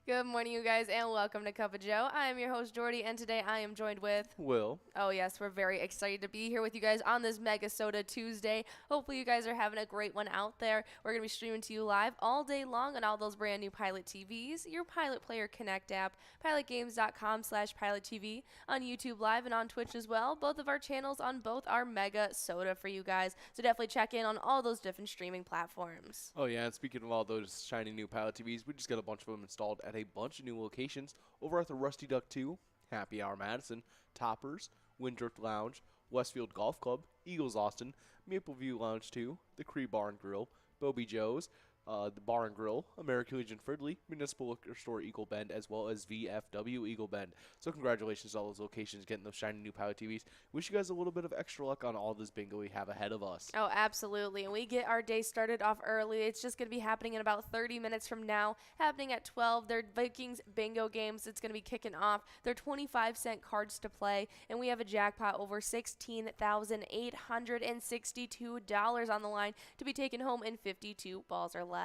Good morning, you guys, and welcome to Cup of Joe. I am your host, Jordy, and today I am joined with Will. Oh, yes, we're very excited to be here with you guys on this MegaSota Tuesday. Hopefully, you guys are having a great one out there. We're going to be streaming to you live all day long on all those brand new Pilot TVs, your Pilot Player Connect app, pilotgames.com/PilotTV, on YouTube Live, and on Twitch as well. Both of our channels on both our MegaSota for you guys. So definitely check in on all those different streaming platforms. Oh, yeah, and speaking of all those shiny new Pilot TVs, we just got a bunch of them installed at a bunch of new locations over at the Rusty Duck 2, Happy Hour Madison, Toppers, Windrift Lounge, Westfield Golf Club, Eagles Austin, Maple View Lounge 2, the Cree Bar and Grill, Bobby Joe's, the Bar and Grill, American Legion Fridley, Municipal Liquor Store Eagle Bend, as well as VFW Eagle Bend. So congratulations to all those locations getting those shiny new Pilot TVs. Wish you guys a little bit of extra luck on all this bingo we have ahead of us. Oh, absolutely. And we get our day started off early. It's just going to be happening in about 30 minutes from now. Happening at 12. They're Vikings bingo games. It's going to be kicking off. They're 25-cent cards to play. And we have a jackpot over $16,862 on the line to be taken home in 52 balls or less.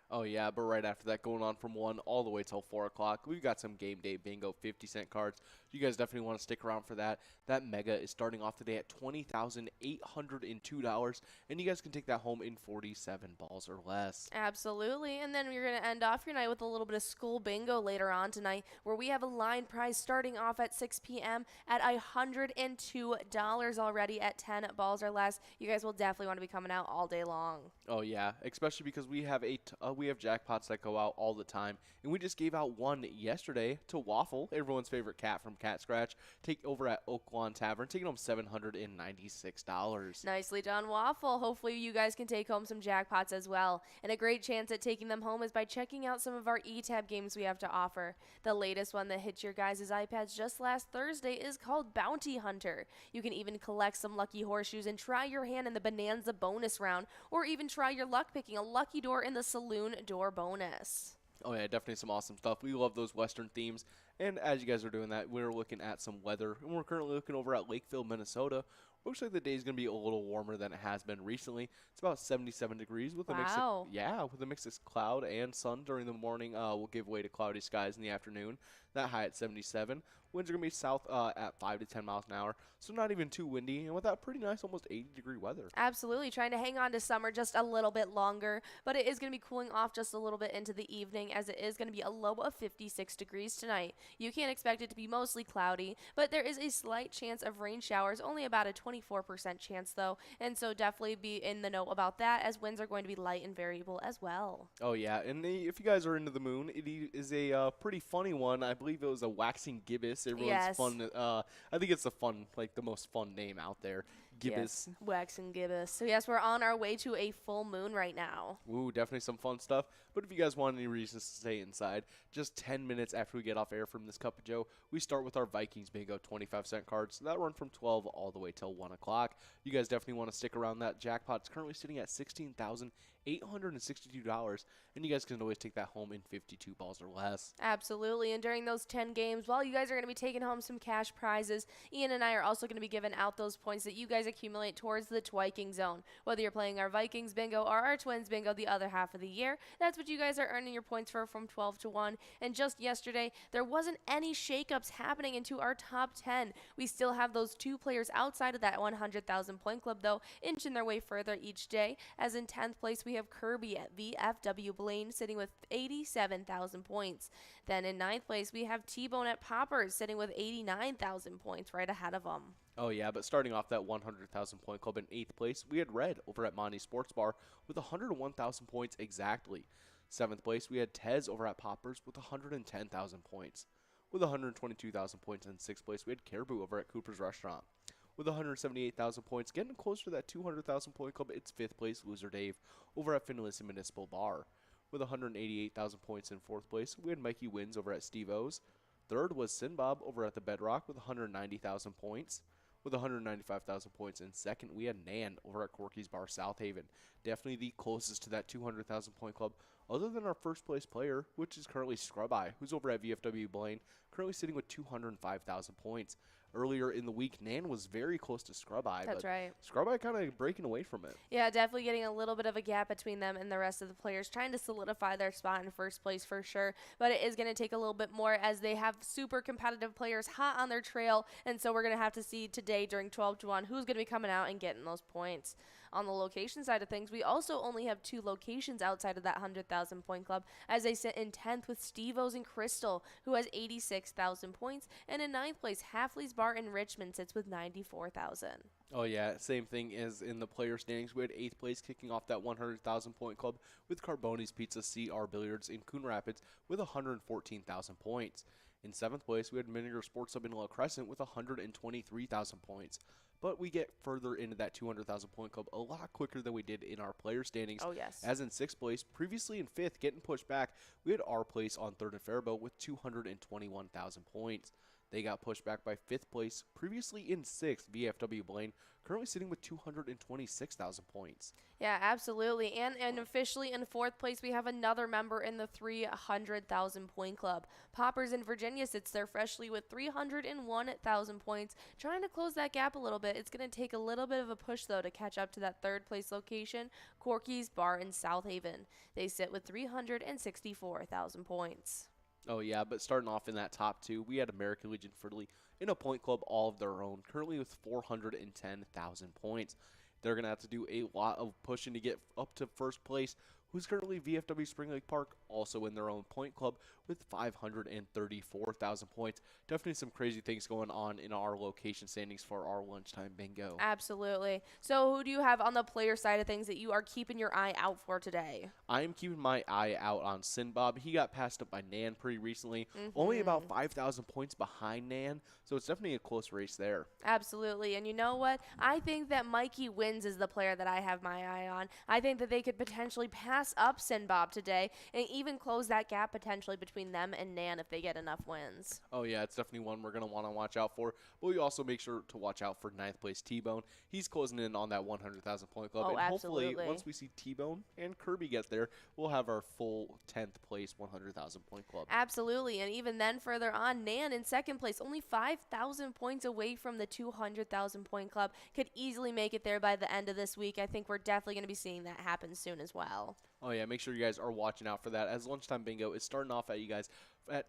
Oh, yeah, but right after that, going on from 1 all the way till 4 o'clock, we've got some game day bingo 50-cent cards. You guys definitely want to stick around for that. That mega is starting off today at $20,802, and you guys can take that home in 47 balls or less. Absolutely. And then we're going to end off your night with a little bit of school bingo later on tonight, where we have a line prize starting off at 6 p.m. at $102 already at 10 balls or less. You guys will definitely want to be coming out all day long. Oh, yeah, especially because we have jackpots that go out all the time, and we just gave out one yesterday to Waffle, everyone's favorite cat from Cat Scratch, take over at Oak Lawn Tavern, taking home $796. Nicely done, Waffle. Hopefully you guys can take home some jackpots as well. And a great chance at taking them home is by checking out some of our eTab games we have to offer. The latest one that hit your guys' iPads just last Thursday is called Bounty Hunter. You can even collect some lucky horseshoes and try your hand in the Bonanza bonus round, or even try your luck picking a lucky door in the Saloon door bonus. Oh, yeah, definitely some awesome stuff. We love those Western themes. And as you guys are doing that, we're looking at some weather. And we're currently looking over at Lakeville, Minnesota. Looks like the day is going to be a little warmer than it has been recently. It's about 77 degrees with a mix of cloud and sun during the morning. We'll give way to cloudy skies in the afternoon. That high at 77. Winds are going to be south at 5 to 10 miles an hour, so not even too windy, and with that pretty nice, almost 80-degree weather. Absolutely, trying to hang on to summer just a little bit longer, but it is going to be cooling off just a little bit into the evening, as it is going to be a low of 56 degrees tonight. You can expect it to be mostly cloudy, but there is a slight chance of rain showers, only about a 24% chance though, and so definitely be in the know about that, as winds are going to be light and variable as well. Oh, yeah, and if you guys are into the moon, it is a pretty funny one. I believe it was a waxing gibbous. Everyone's fun. I think it's the most fun name out there. Gibbous. Yes, waxing gibbous. So yes, we're on our way to a full moon right now. Ooh, definitely some fun stuff. But if you guys want any reasons to stay inside, just 10 minutes after we get off air from this Cup of Joe, we start with our Vikings bingo 25-cent cards. So that run from 12 all the way till 1 o'clock. You guys definitely want to stick around. That jackpot's currently sitting at $16,862, and you guys can always take that home in 52 balls or less. Absolutely, and during those 10 games, while you guys are going to be taking home some cash prizes, Ian and I are also going to be giving out those points that you guys accumulate towards the Twiking zone. Whether you're playing our Vikings bingo or our Twins bingo the other half of the year, that's what you guys are earning your points for from 12 to 1. And just yesterday, there wasn't any shakeups happening into our top 10. We still have those 2 players outside of that 100,000 point club, though, inching their way further each day, as in 10th place we have Kirby at VFW Blaine sitting with 87,000 points. Then in 9th place we have T-Bone at Poppers sitting with 89,000 points, right ahead of them. Oh, yeah, but starting off that 100,000 point club in 8th place, we had Red over at Monty Sports Bar with 101,000 points exactly. 7th place, we had Tez over at Poppers with 110,000 points. With 122,000 points in 6th place, we had Caribou over at Cooper's Restaurant with 178,000 points. Getting closer to that 200,000 point club, it's 5th place, Loser Dave over at Finlayson Municipal Bar. With 188,000 points in 4th place, we had Mikey Wins over at Steve O's. 3rd was Sinbob over at the Bedrock with 190,000 points. With 195,000 points in 2nd, we had Nan over at Corky's Bar South Haven. Definitely the closest to that 200,000 point club, other than our first place player, which is currently Scrub Eye, who's over at VFW Blaine, currently sitting with 205,000 points. earlier in the week, Nan was very close to Scrub Eye. That's but right. Scrub Eye kind of breaking away from it. Yeah, definitely getting a little bit of a gap between them and the rest of the players, trying to solidify their spot in first place for sure. But it is going to take a little bit more as they have super competitive players hot on their trail. And so we're going to have to see today during 12-1 who's going to be coming out and getting those points. On the location side of things, we also only have 2 locations outside of that 100,000 point club, as they sit in 10th with Steve-O's and Crystal, who has 86,000 points, and in 9th place, Halfley's Bar in Richmond sits with 94,000. Oh, yeah, same thing as in the player standings. We had 8th place kicking off that 100,000 point club with Carboni's Pizza CR Billiards in Coon Rapids with 114,000 points. In 7th place, we had Miniger Sports Hub in La Crescent with 123,000 points. But we get further into that 200,000 point club a lot quicker than we did in our player standings. Oh, yes. As in 6th place, previously in 5th, getting pushed back, we had our place on 3rd and Faribault with 221,000 points. They got pushed back by 5th place, previously in 6th, VFW Blaine, currently sitting with 226,000 points. Yeah, absolutely. And officially in 4th place, we have another member in the 300,000 point club. Poppers in Virginia sits there freshly with 301,000 points, trying to close that gap a little bit. It's going to take a little bit of a push, though, to catch up to that 3rd place location, Corky's Bar in South Haven. They sit with 364,000 points. Oh, yeah, but starting off in that top 2, we had American Legion Fridley in a point club all of their own, currently with 410,000 points. They're going to have to do a lot of pushing to get up to first place, who's currently VFW Spring Lake Park, also in their own point club with 534,000 points. Definitely some crazy things going on in our location standings for our lunchtime bingo. Absolutely. So who do you have on the player side of things that you are keeping your eye out for today? I am keeping my eye out on Sinbob. He got passed up by Nan pretty recently, only about 5,000 points behind Nan, so it's definitely a close race there. Absolutely. And you know what? I think that Mikey Wins is the player that I have my eye on. I think that they could potentially pass up Sinbob today and even close that gap potentially between them and Nan if they get enough wins. Oh, yeah, it's definitely one we're going to want to watch out for. But we also make sure to watch out for 9th place T-Bone. He's closing in on that 100,000 point club. Oh, and absolutely. Hopefully, once we see T-Bone and Kirby get there, we'll have our full 10th place 100,000 point club. Absolutely. And even then further on, Nan in 2nd place, only 5,000 points away from the 200,000 point club, could easily make it there by the end of this week. I think we're definitely going to be seeing that happen soon as well. Oh, yeah, make sure you guys are watching out for that, as lunchtime bingo is starting off at you guys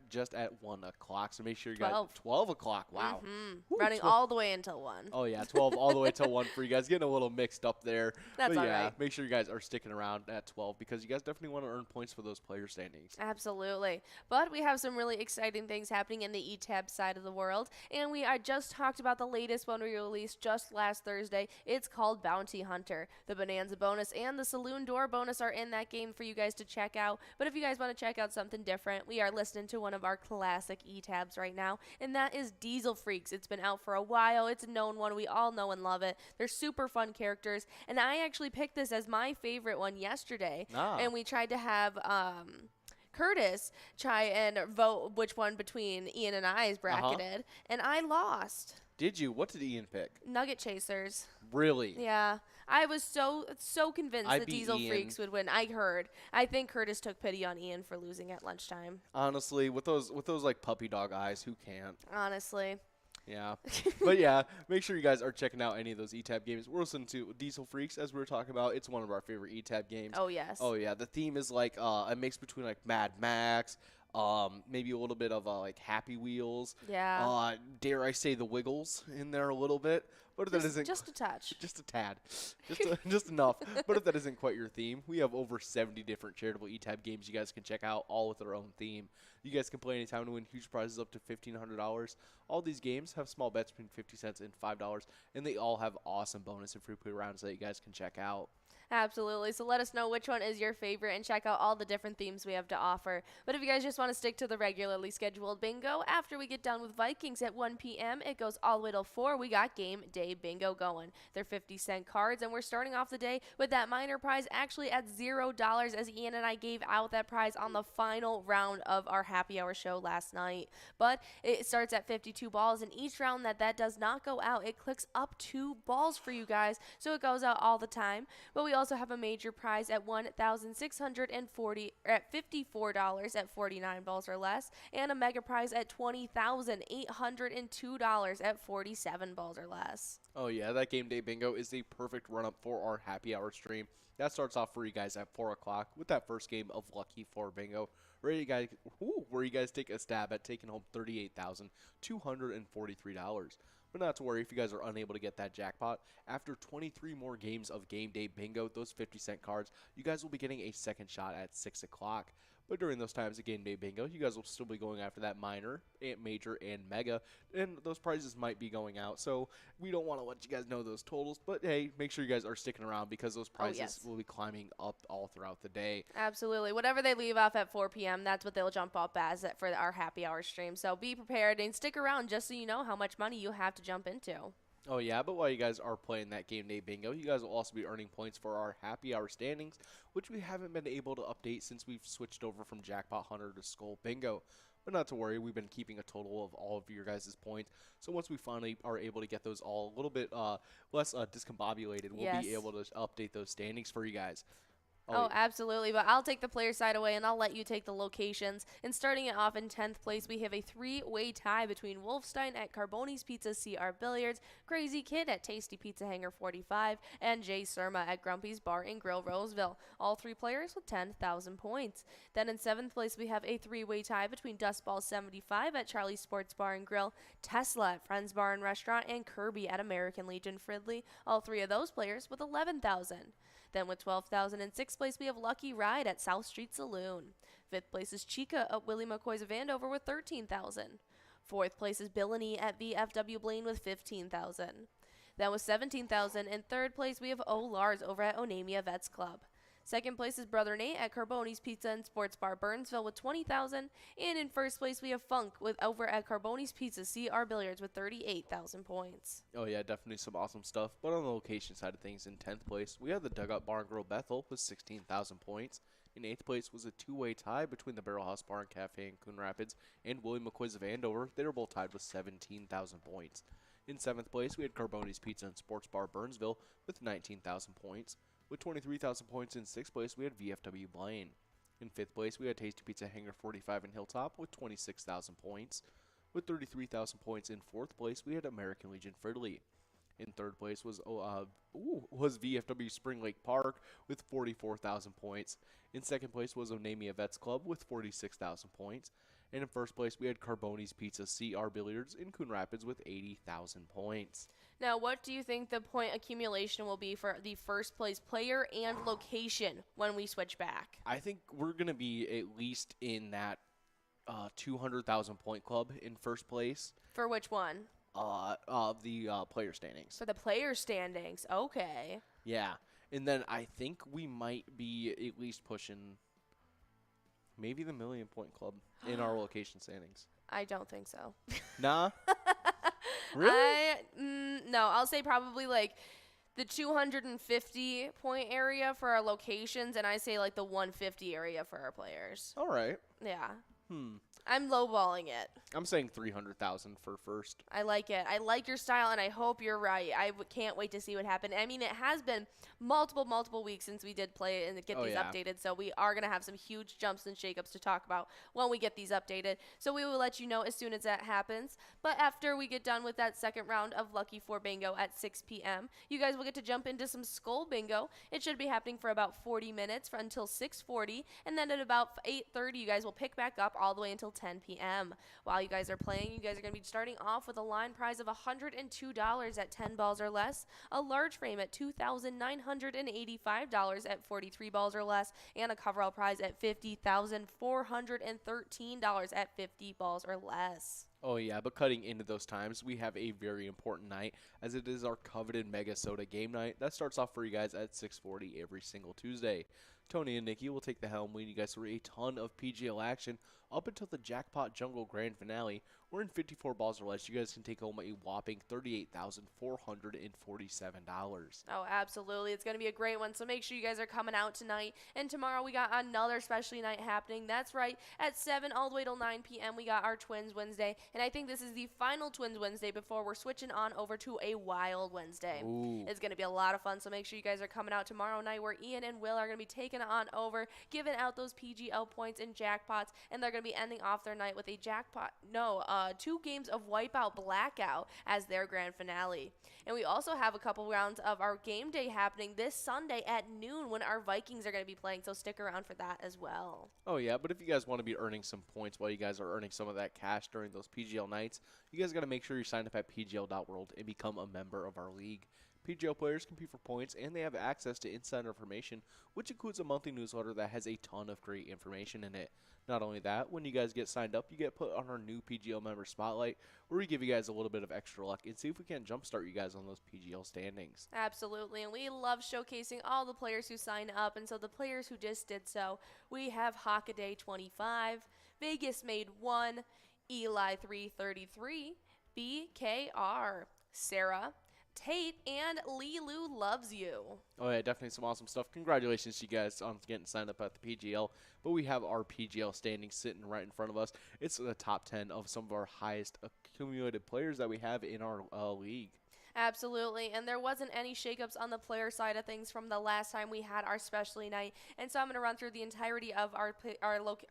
just at 1 o'clock. So make sure you guys 12 o'clock. Wow. Woo, Running 12. all the way until 1. Oh, yeah, 12 all the way till 1 for you guys. Getting a little mixed up there. That's but all yeah, right. make sure you guys are sticking around at 12 because you guys definitely want to earn points for those player standings. Absolutely. But we have some really exciting things happening in the ETAB side of the world. And I just talked about the latest one we released just last Thursday. It's called Bounty Hunter. The Bonanza bonus and the Saloon Door bonus are in that game for you guys to check out. But if you guys want to check out something different, we are listening to one of our classic ETABs right now, and that is Diesel Freaks. It's been out for a while. It's a known one. We all know and love it. They're super fun characters, and I actually picked this as my favorite one yesterday, and we tried to have Curtis try and vote which one between Ian and I is bracketed, and I lost. Did you? What did Ian pick? Nugget Chasers. Really? Yeah. I was so convinced that Diesel Ian. Freaks would win. I think Curtis took pity on Ian for losing at lunchtime. Honestly, with those like puppy dog eyes, who can't? Honestly. Yeah. But yeah, make sure you guys are checking out any of those ETAB games. We're listening to Diesel Freaks, as we were talking about. It's one of our favorite ETAB games. Oh, yes. Oh, yeah. The theme is like a mix between like Mad Max, maybe a little bit of like Happy Wheels. Yeah. Dare I say the Wiggles in there a little bit. But if that isn't just a touch. Just a tad. Just enough. But if that isn't quite your theme, we have over 70 different charitable ETAB games you guys can check out, all with their own theme. You guys can play anytime to win huge prizes up to $1,500. All these games have small bets between 50 cents and $5, and they all have awesome bonus and free play rounds that you guys can check out. Absolutely. So let us know which one is your favorite and check out all the different themes we have to offer. But if you guys just want to stick to the regularly scheduled bingo, after we get done with Vikings at 1 p.m., it goes all the way till 4. We got game day bingo going. They're 50-cent cards, and we're starting off the day with that minor prize actually at $0 as Ian and I gave out that prize on the final round of our happy hour show last night. But it starts at 52 balls, and each round that does not go out, it clicks up 2 balls for you guys, so it goes out all the time. But we also have a major prize at $1,640 at $54 at 49 balls or less, and a mega prize at $20,802 at 47 balls or less. Oh yeah, that game day bingo is the perfect run-up for our happy hour stream. That starts off for you guys at 4 o'clock with that first game of Lucky 4 Bingo, where you guys take a stab at taking home $38,243. But not to worry if you guys are unable to get that jackpot. After 23 more games of game day bingo, those 50-cent cards, you guys will be getting a second shot at 6 o'clock. But during those times of game day bingo, you guys will still be going after that minor, major, and mega, and those prizes might be going out. So we don't want to let you guys know those totals, but hey, make sure you guys are sticking around because those prizes will be climbing up all throughout the day. Absolutely. Whatever they leave off at 4 p.m., that's what they'll jump up as for our happy hour stream. So be prepared and stick around just so you know how much money you have to jump into. Oh yeah, but while you guys are playing that game day bingo, you guys will also be earning points for our happy hour standings, which we haven't been able to update since we've switched over from Jackpot Hunter to Skull Bingo. But not to worry, we've been keeping a total of all of your guys' points. So once we finally are able to get those all a little bit less discombobulated, we'll be able to update those standings for you guys. Oh, absolutely. But I'll take the player side away, and I'll let you take the locations. And starting it off in 10th place, we have a 3-way tie between Wolfstein at Carboni's Pizza CR Billiards, Crazy Kid at Tasty Pizza Hanger 45, and Jay Surma at Grumpy's Bar and Grill Roseville. All 3 players with 10,000 points. Then in 7th place, we have a 3-way tie between Dustball 75 at Charlie's Sports Bar and Grill, Tesla at Friends Bar and Restaurant, and Kirby at American Legion Fridley. All 3 of those players with 11,000. Then with 12,000 in 6th place, we have Lucky Ride at South Street Saloon. 5th place is Chica at Willie McCoy's of Andover with 13,000. 4th place is Billany at VFW Blaine with 15,000. Then with 17,000 in 3rd place, we have O Lars over at Onamia Vets Club. 2nd place is Brother Nate at Carboni's Pizza and Sports Bar Burnsville with 20,000. And in 1st place, we have Funk over at Carboni's Pizza CR Billiards with 38,000 points. Oh yeah, definitely some awesome stuff. But on the location side of things, in 10th place, we have the Dugout Bar and Grill Bethel with 16,000 points. In 8th place was a 2-way tie between the Barrel House Bar and Cafe in Coon Rapids and Willie McCoy's of Andover. They were both tied with 17,000 points. In 7th place, we had Carboni's Pizza and Sports Bar Burnsville with 19,000 points. With 23,000 points in 6th place, we had VFW Blaine. In 5th place, we had Tasty Pizza Hanger 45 in Hilltop with 26,000 points. With 33,000 points in 4th place, we had American Legion Fridley. In 3rd place was VFW Spring Lake Park with 44,000 points. In 2nd place was Onamia Vets Club with 46,000 points. And in 1st place, we had Carboni's Pizza CR Billiards in Coon Rapids with 80,000 points. Now, what do you think the point accumulation will be for the 1st place player and location when we switch back? I think we're going to be at least in that 200,000 point club in 1st place. For which one? The player standings. For the player standings. Okay. Yeah. And then I think we might be at least pushing maybe the 1,000,000 point club in our location standings. I don't think so. Nah? Really? No, I'll say probably like the 250 point area for our locations, and I say like the 150 area for our players. All right. Yeah. I'm lowballing it. I'm saying 300,000 for 1st. I like it. I like your style, and I hope you're right. I can't wait to see what happens. I mean, it has been multiple weeks since we did play it and get these updated, so we are going to have some huge jumps and shakeups to talk about when we get these updated. So we will let you know as soon as that happens. But after we get done with that 2nd round of Lucky 4 Bingo at 6 p.m., you guys will get to jump into some Skull Bingo. It should be happening for about 40 minutes until 6:40, and then at about 8:30, you guys will pick back up all the way until 10 p.m. While you guys are playing, you guys are going to be starting off with a line prize of $102 at 10 balls or less, a large frame at $2,985 at 43 balls or less, and a coverall prize at $50,413 at 50 balls or less. Oh yeah, but cutting into those times, we have a very important night, as it is our coveted MegaSota game night. That starts off for you guys at 6:40 every single Tuesday. Tony and Nikki will take the helm, leading you guys through a ton of PGL action up until the Jackpot Jungle Grand Finale. We're in 54 balls or less. You guys can take home a whopping $38,447. Oh, absolutely. It's going to be a great one. So make sure you guys are coming out tonight. And tomorrow we got another specialty night happening. That's right. At 7 all the way till 9 p.m. we got our Twins Wednesday. And I think this is the final Twins Wednesday before we're switching on over to a Wild Wednesday. Ooh. It's going to be a lot of fun. So make sure you guys are coming out tomorrow night where Ian and Will are going to be taking on over, giving out those PGL points and jackpots. And they're going to be ending off their night with a jackpot. No, 2 games of Wipeout Blackout as their grand finale. And we also have a couple rounds of our game day happening this Sunday at noon when our Vikings are going to be playing, so stick around for that as well. Oh, yeah, but if you guys want to be earning some points while you guys are earning some of that cash during those PGL nights, you guys got to make sure you sign up at pgl.world and become a member of our league. PGL players compete for points, and they have access to insider information, which includes a monthly newsletter that has a ton of great information in it. Not only that, when you guys get signed up, you get put on our new PGL member spotlight, where we give you guys a little bit of extra luck and see if we can jumpstart you guys on those PGL standings. Absolutely, and we love showcasing all the players who sign up, and so the players who just did so, we have Hockaday 25, Vegas Made 1, Eli 333, BKR, Sarah, Tate, and Lilu Loves You. Oh, yeah, definitely some awesome stuff. Congratulations to you guys on getting signed up at the PGL. But we have our PGL standings sitting right in front of us. It's the top 10 of some of our highest accumulated players that we have in our league. Absolutely, and there wasn't any shakeups on the player side of things from the last time we had our specialty night, and so I'm going to run through the entirety of our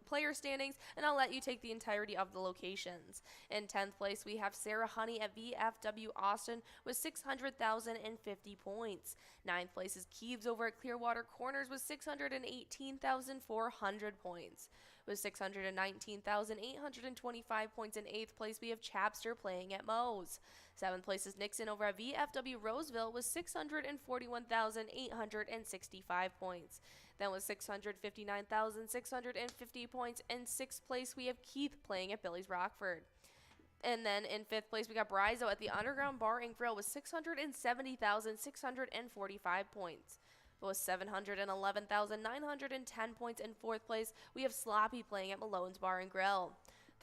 player standings, and I'll let you take the entirety of the locations. In 10th place, we have Sarah Honey at VFW Austin with 600,050 points. 9th place is Keeves over at Clearwater Corners with 618,400 points. With 619,825 points in 8th place, we have Chapster playing at Moe's. 7th place is Nixon over at VFW Roseville with 641,865 points. Then with 659,650 points in 6th place, we have Keith playing at Billy's Rockford. And then in 5th place, we got Brizo at the Underground Bar and Grill with 670,645 points. But with 711,910 points in 4th place, we have Sloppy playing at Malone's Bar and Grill.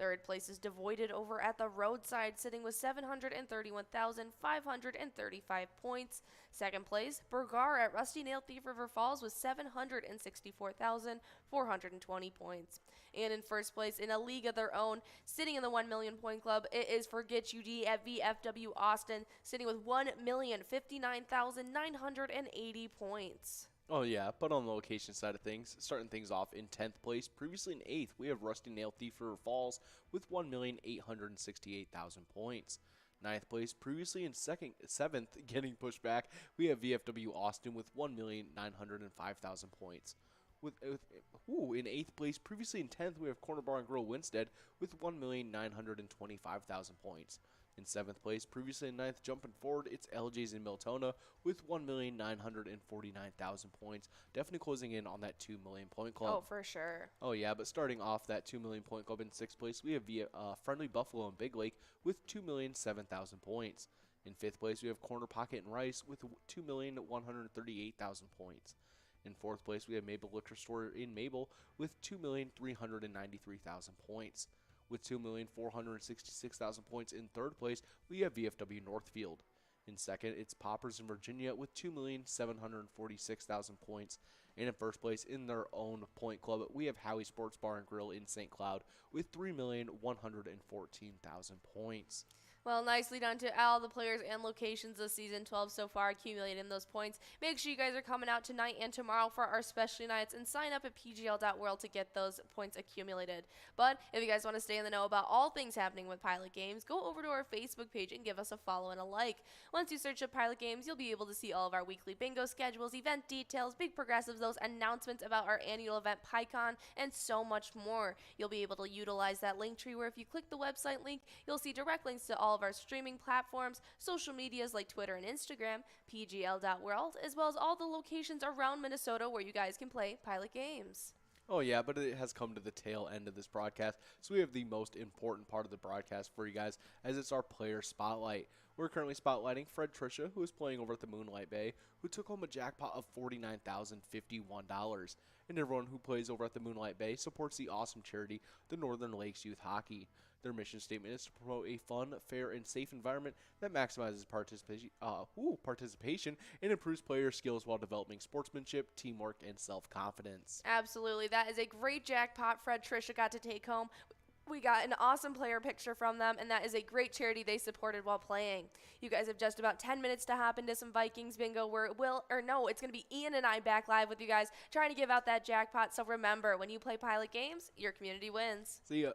3rd place is Devoided over at the Roadside, sitting with 731,535 points. 2nd place, Burgar at Rusty Nail Thief River Falls with 764,420 points. And in 1st place, in a league of their own, sitting in the 1 million point club, it is Forget UD at VFW Austin, sitting with 1,059,980 points. Oh, yeah, but on the location side of things, starting things off in 10th place, previously in 8th, we have Rusty Nail Thief River Falls with 1,868,000 points. 9th place, previously in 7th, getting pushed back, we have VFW Austin with 1,905,000 points. In 8th place, previously in 10th, we have Corner Bar and Grill Winstead with 1,925,000 points. In 7th place, previously in 9th, jumping forward, it's LJ's in Miltona with 1,949,000 points. Definitely closing in on that 2 million point club. Oh, for sure. Oh, yeah, but starting off that 2 million point club in 6th place, we have Friendly Buffalo and Big Lake with 2,007,000 points. In 5th place, we have Corner Pocket and Rice with 2,138,000 points. In 4th place, we have Maple Liquor Store in Maple with 2,393,000 points. With 2,466,000 points in 3rd place, we have VFW Northfield. In 2nd, it's Poppers in Virginia with 2,746,000 points. And in 1st place, in their own point club, we have Howie Sports Bar and Grill in St. Cloud with 3,114,000 points. Well, nicely done to all the players and locations of Season 12 so far, accumulating those points. Make sure you guys are coming out tonight and tomorrow for our specialty nights and sign up at pgl.world to get those points accumulated. But if you guys want to stay in the know about all things happening with Pilot Games, go over to our Facebook page and give us a follow and a like. Once you search up Pilot Games, you'll be able to see all of our weekly bingo schedules, event details, big progressives, those announcements about our annual event PyCon, and so much more. You'll be able to utilize that link tree where if you click the website link, you'll see direct links to all of our streaming platforms, social medias like Twitter and Instagram, pgl.world, as well as all the locations around Minnesota where you guys can play Pilot Games. Oh, yeah, but it has come to the tail end of this broadcast, so we have the most important part of the broadcast for you guys, as it's our player spotlight. We're currently spotlighting Fred Trisha, who is playing over at the Moonlight Bay, who took home a jackpot of $49,051. And everyone who plays over at the Moonlight Bay supports the awesome charity, the Northern Lakes Youth Hockey. Their mission statement is to promote a fun, fair, and safe environment that maximizes participation and improves player skills while developing sportsmanship, teamwork, and self-confidence. Absolutely. That is a great jackpot Fred Trisha got to take home. We got an awesome player picture from them, and that is a great charity they supported while playing. You guys have just about 10 minutes to hop into some Vikings bingo where it's going to be Ian and I back live with you guys trying to give out that jackpot. So remember, when you play Pilot games, your community wins. See ya.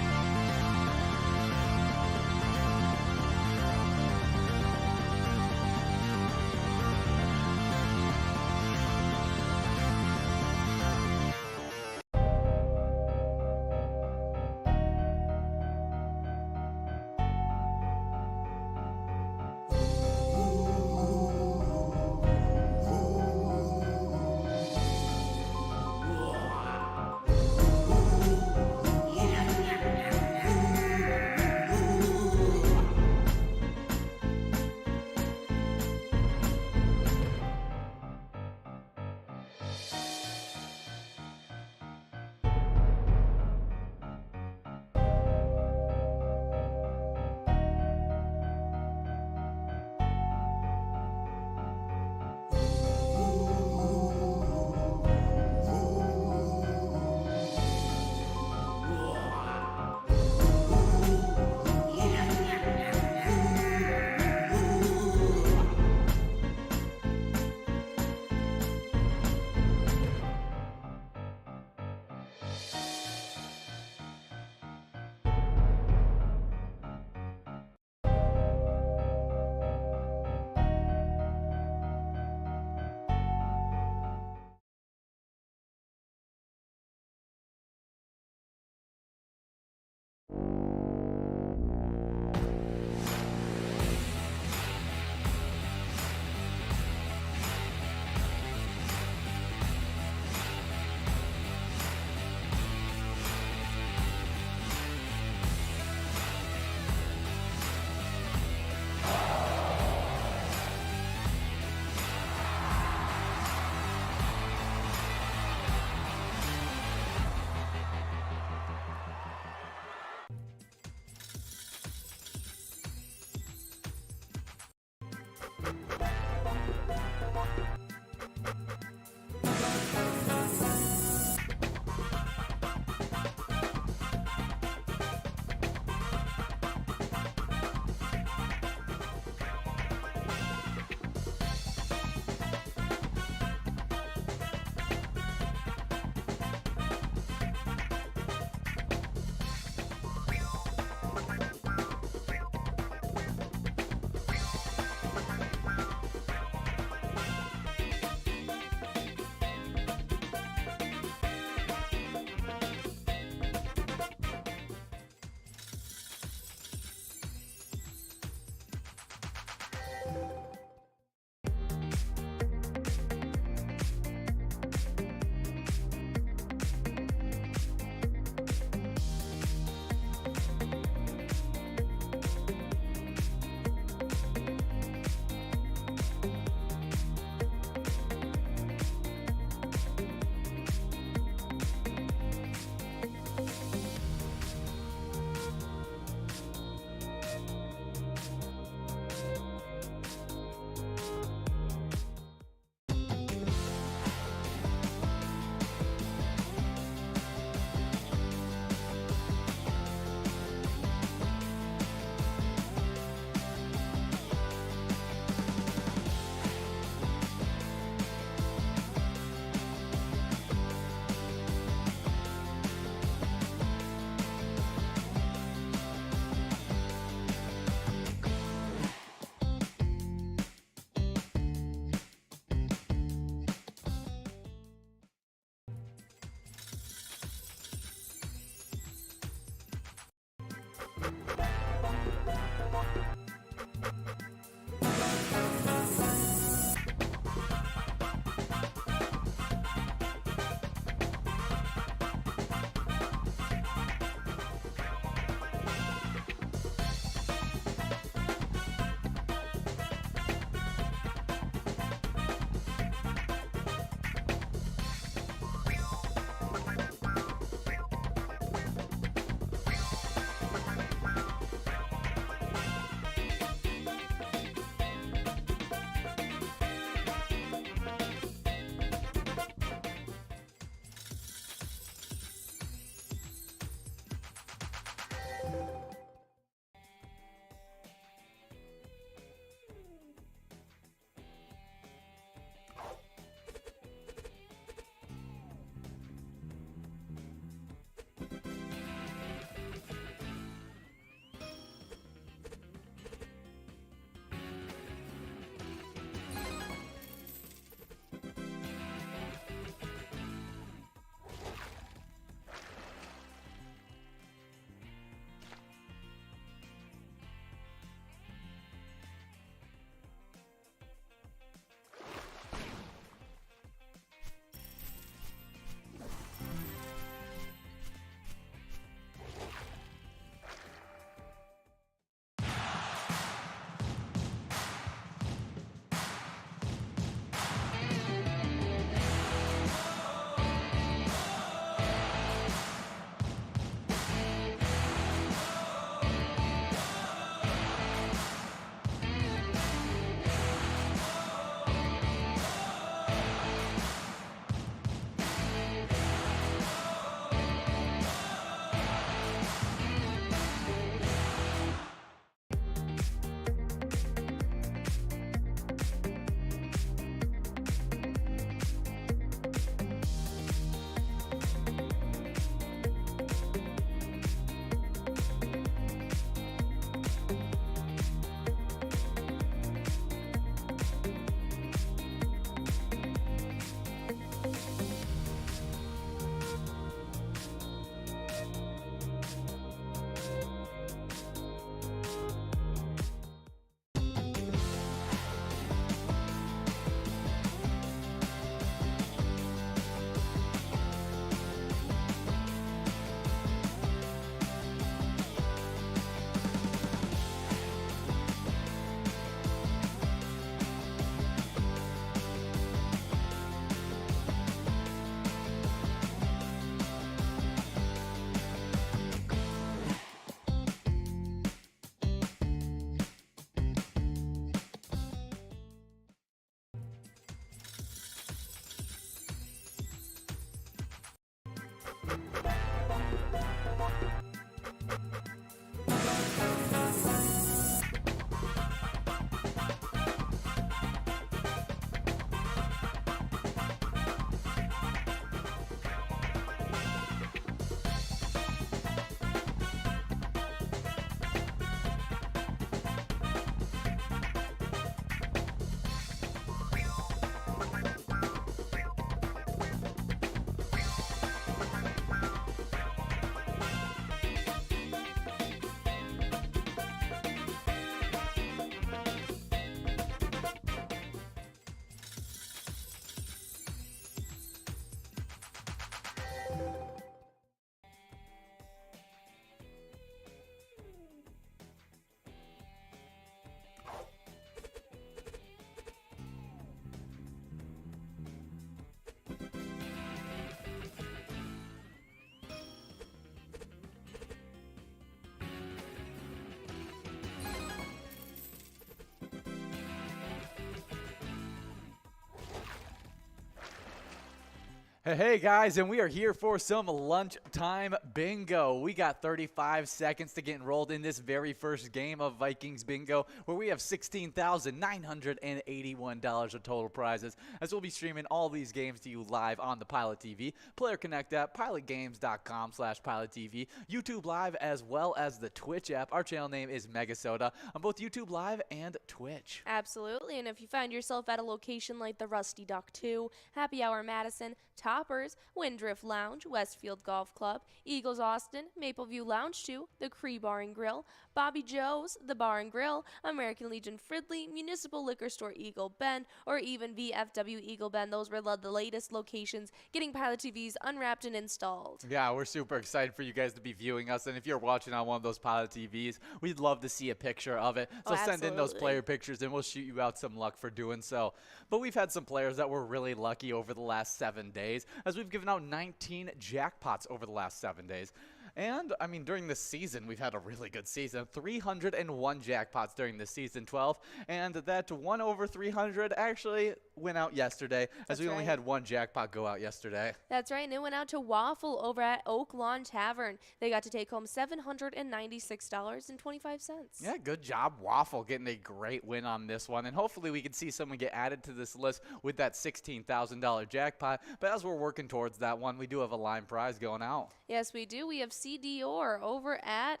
Hey guys, and we are here for some lunchtime bingo. We got 35 seconds to get enrolled in this very first game of Vikings bingo, where we have $16,981 of total prizes, as we'll be streaming all these games to you live on the Pilot TV, Player Connect app, pilotgames.com/PilotTV, YouTube Live, as well as the Twitch app. Our channel name is MegaSota on both YouTube Live and Twitch. Absolutely, and if you find yourself at a location like the Rusty Duck 2, Happy Hour Madison, Toppers, Windrift Lounge, Westfield Golf Club, Eagles Austin, Mapleview Lounge 2, the Cree Bar and Grill, Bobby Joe's, the Bar and Grill, American Legion Fridley, Municipal Liquor Store Eagle Bend, or even VFW Eagle Bend. Those were the latest locations getting Pilot TVs unwrapped and installed. Yeah, we're super excited for you guys to be viewing us, and if you're watching on one of those Pilot TVs, we'd love to see a picture of it. So send in those player pictures, and we'll shoot you out some luck for doing so. But we've had some players that were really lucky over the last 7 days, as we've given out 19 jackpots over the last 7 days. And, I mean, during this season, we've had a really good season. 301 jackpots during this season 12. And that one over 300 actually went out yesterday, as we only had one jackpot go out yesterday. That's right, and it went out to Waffle over at Oak Lawn Tavern. They got to take home $796.25. Yeah, good job, Waffle, getting a great win on this one. And hopefully we can see someone get added to this list with that $16,000 jackpot. But as we're working towards that one, we do have a line prize going out. Yes, we do. We have C. Dior over at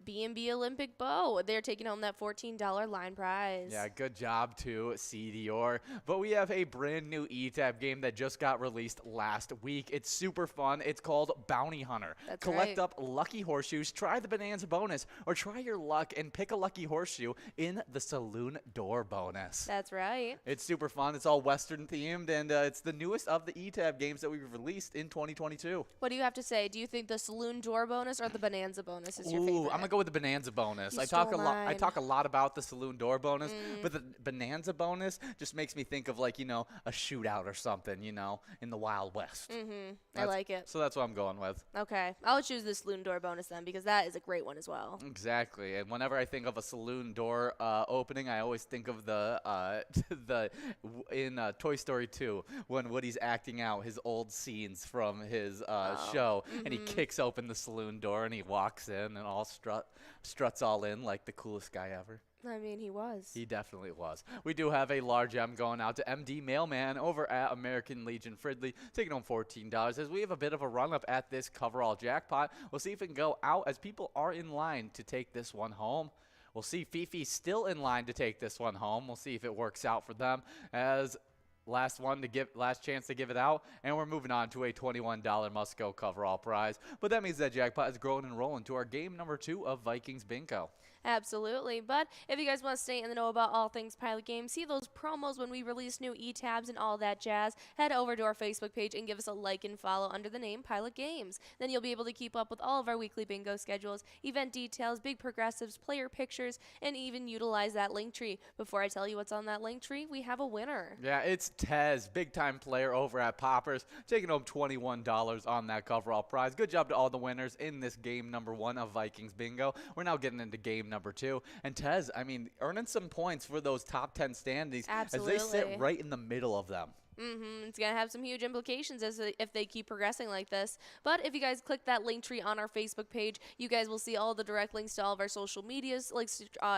B&B Olympic Bow. They're taking home that $14 line prize. Yeah, good job to C. Dior. But we have a brand new eTab game that just got released last week. It's super fun. It's called Bounty Hunter. That's Collect up lucky horseshoes, try the Bonanza bonus, or try your luck and pick a lucky horseshoe in the Saloon Door bonus. That's right. It's super fun. It's all Western themed, and it's the newest of the eTab games that we've released in 2022. What do you have to say? Do you think the Saloon Door bonus or the Bonanza bonus is your favorite? I'm going to go with the Bonanza bonus. You I talk stole a lot about the Saloon Door bonus, but the Bonanza bonus just makes me think of, like, you know, a shootout or something, you know, in the Wild West. I like it. So that's what I'm going with. Okay. I'll choose the Saloon Door bonus then, because that is a great one as well. Exactly. And whenever I think of a saloon door opening, I always think of in Toy Story 2 when Woody's acting out his old scenes from his show, and he kicks open the saloon door and he walks in and all struts all in like the coolest guy ever. I mean, he was. He definitely was. We do have a large M going out to MD Mailman over at American Legion Fridley, taking home $14, as we have a bit of a run-up at this coverall jackpot. We'll see if it can go out, as people are in line to take this one home. We'll see Fifi still in line to take this one home. We'll see if it works out for them, as last chance to give it out, and we're moving on to a $21 must-go coverall prize. But that means that jackpot is growing and rolling to our game number 2 of Vikings Bingo. Absolutely. But if you guys want to stay in the know about all things Pilot Games, see those promos when we release new e-tabs and all that jazz, head over to our Facebook page and give us a like and follow under the name Pilot Games. Then you'll be able to keep up with all of our weekly bingo schedules, event details, big progressives, player pictures, and even utilize that link tree. Before I tell you what's on that link tree, we have a winner. Yeah, it's Tez, big-time player over at Poppers, taking home $21 on that coverall prize. Good job to all the winners in this game number 1 of Vikings Bingo. We're now getting into game number 2. And Tez, I mean, earning some points for those top 10 standings. Absolutely. As they sit right in the middle of them. It's going to have some huge implications if they keep progressing like this. But if you guys click that link tree on our Facebook page, you guys will see all the direct links to all of our social medias, like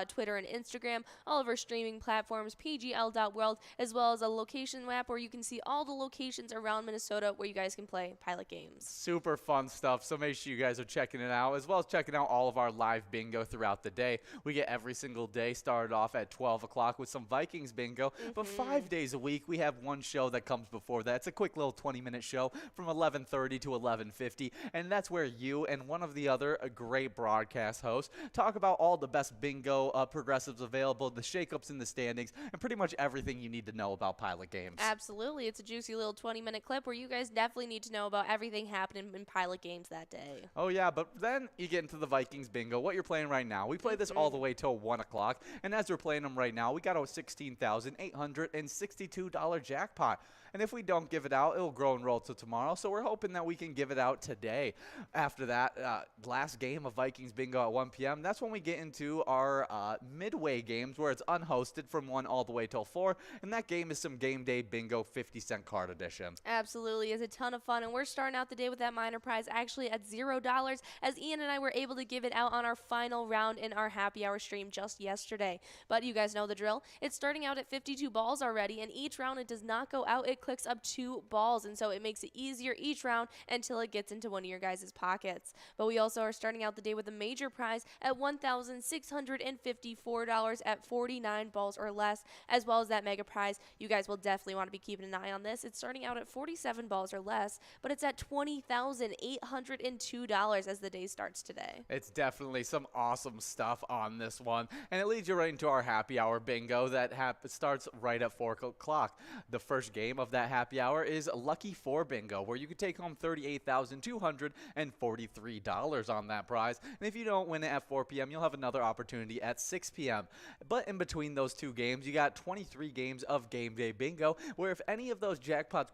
Twitter and Instagram, all of our streaming platforms, pgl.world, as well as a location map where you can see all the locations around Minnesota where you guys can play Pilot Games. Super fun stuff, so make sure you guys are checking it out, as well as checking out all of our live bingo throughout the day. We get every single day started off at 12 o'clock with some Vikings bingo, but 5 days a week we have one show that comes before that. It's a quick little 20-minute show from 11:30 to 11:50, and that's where you and one of the other great broadcast hosts talk about all the best bingo progressives available, the shakeups in the standings, and pretty much everything you need to know about Pilot Games. Absolutely. It's a juicy little 20-minute clip where you guys definitely need to know about everything happening in Pilot Games that day. Oh, yeah, but then you get into the Vikings bingo, what you're playing right now. We play this all the way till 1 o'clock, and as we're playing them right now, we got a $16,862 jackpot. jackpot. And if we don't give it out, it'll grow and roll till tomorrow. So we're hoping that we can give it out today. After that, last game of Vikings Bingo at 1 p.m., that's when we get into our midway games where it's unhosted from 1 all the way till 4. And that game is some Game Day Bingo 50-cent card edition. Absolutely. It's a ton of fun. And we're starting out the day with that minor prize actually at $0, as Ian and I were able to give it out on our final round in our happy hour stream just yesterday. But you guys know the drill. It's starting out at 52 balls already, and each round it does not go out. It clicks up 2 balls, and so it makes it easier each round until it gets into one of your guys' pockets. But we also are starting out the day with a major prize at $1,654 at 49 balls or less, as well as that mega prize. You guys will definitely want to be keeping an eye on this. It's starting out at 47 balls or less, but it's at $20,802 as the day starts today. It's definitely some awesome stuff on this one, and it leads you right into our happy hour bingo that starts right at 4 o'clock. The first game of that happy hour is Lucky 4 Bingo, where you can take home $38,243 on that prize. And if you don't win it at 4 p.m., you'll have another opportunity at 6 p.m. But in between those two games, you got 23 games of Game Day Bingo, where if any of those jackpots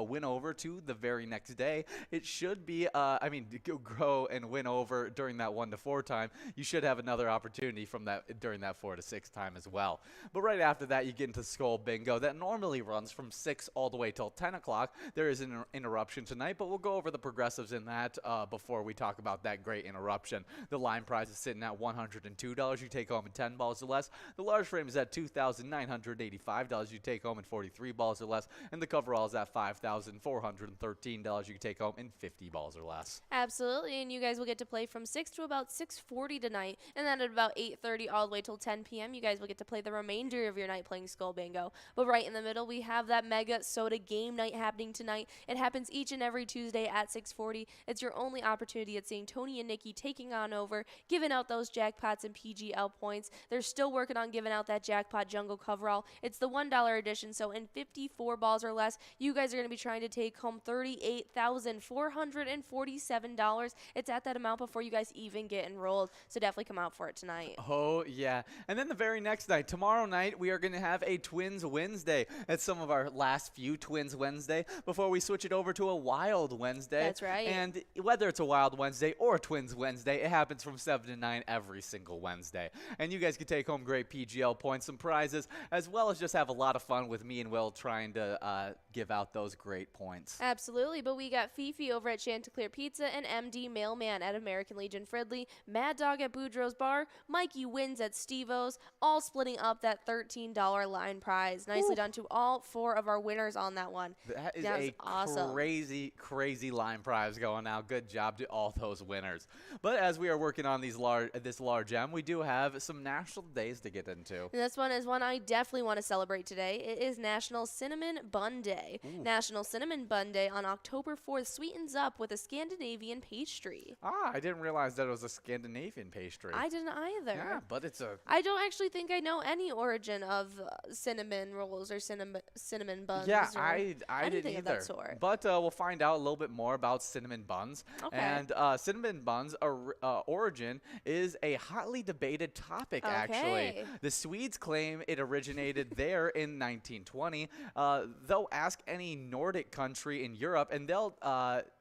win over to the very next day, it should be, grow and win over during that 1 to 4 time. You should have another opportunity from that during that 4 to 6 time as well. But right after that, you get into Skull Bingo that normally runs from 6 all the way till 10 o'clock. There is an interruption tonight, but we'll go over the progressives in that before we talk about that great interruption. The line prize is sitting at $102. You take home in 10 balls or less. The large frame is at $2,985. You take home in 43 balls or less. And the coverall is at $5,413. You can take home in 50 balls or less. Absolutely, and you guys will get to play from 6 to about 6:40 tonight, and then at about 8:30 all the way till 10 p.m. you guys will get to play the remainder of your night playing Skull Bingo. But right in the middle, we have that MegaSota game night happening tonight. It happens each and every Tuesday at 6:40. It's your only opportunity at seeing Tony and Nikki taking on over, giving out those jackpots and PGL points. They're still working on giving out that jackpot jungle coverall. It's the $1 edition, so in 54 balls or less, you guys are going to be trying to take home $38,447. It's at that amount before you guys even get enrolled, so definitely come out for it tonight. Oh, yeah. And then the very next night, tomorrow night, we are going to have a TwinsWinsDay. It's some of our last few TwinsWinsDay before we switch it over to a Wild Wednesday. That's right. And whether it's a Wild Wednesday or a TwinsWinsDay, it happens from 7 to 9 every single Wednesday. And you guys can take home great PGL points and prizes, as well as just have a lot of fun with me and Will trying to give out those great points. Absolutely, but we got Fifi over at Chanticleer Pizza and MD Mailman at American Legion Fridley, Mad Dog at Boudreaux's Bar, Mikey Wins at Steve-O's, all splitting up that $13 line prize. Nicely done to all 4 of our winners on that one. That is awesome. Crazy, crazy line prize going out. Good job to all those winners. But as we are working on this large M, we do have some national days to get into. And this one is one I definitely want to celebrate today. It is National Cinnamon Bun Day. Ooh. National Cinnamon Bun Day on October 4th sweetens up with a Scandinavian pastry. Ah, I didn't realize that it was a Scandinavian pastry. I didn't either. Yeah, but it's a... I don't actually think I know any origin of cinnamon rolls or cinnamon buns. Yeah, or I didn't of either. that sort. But we'll find out a little bit more about cinnamon buns. Okay. And cinnamon buns' origin is a hotly debated topic, actually. The Swedes claim it originated there in 1920. They'll ask any Nordic country in Europe, and they'll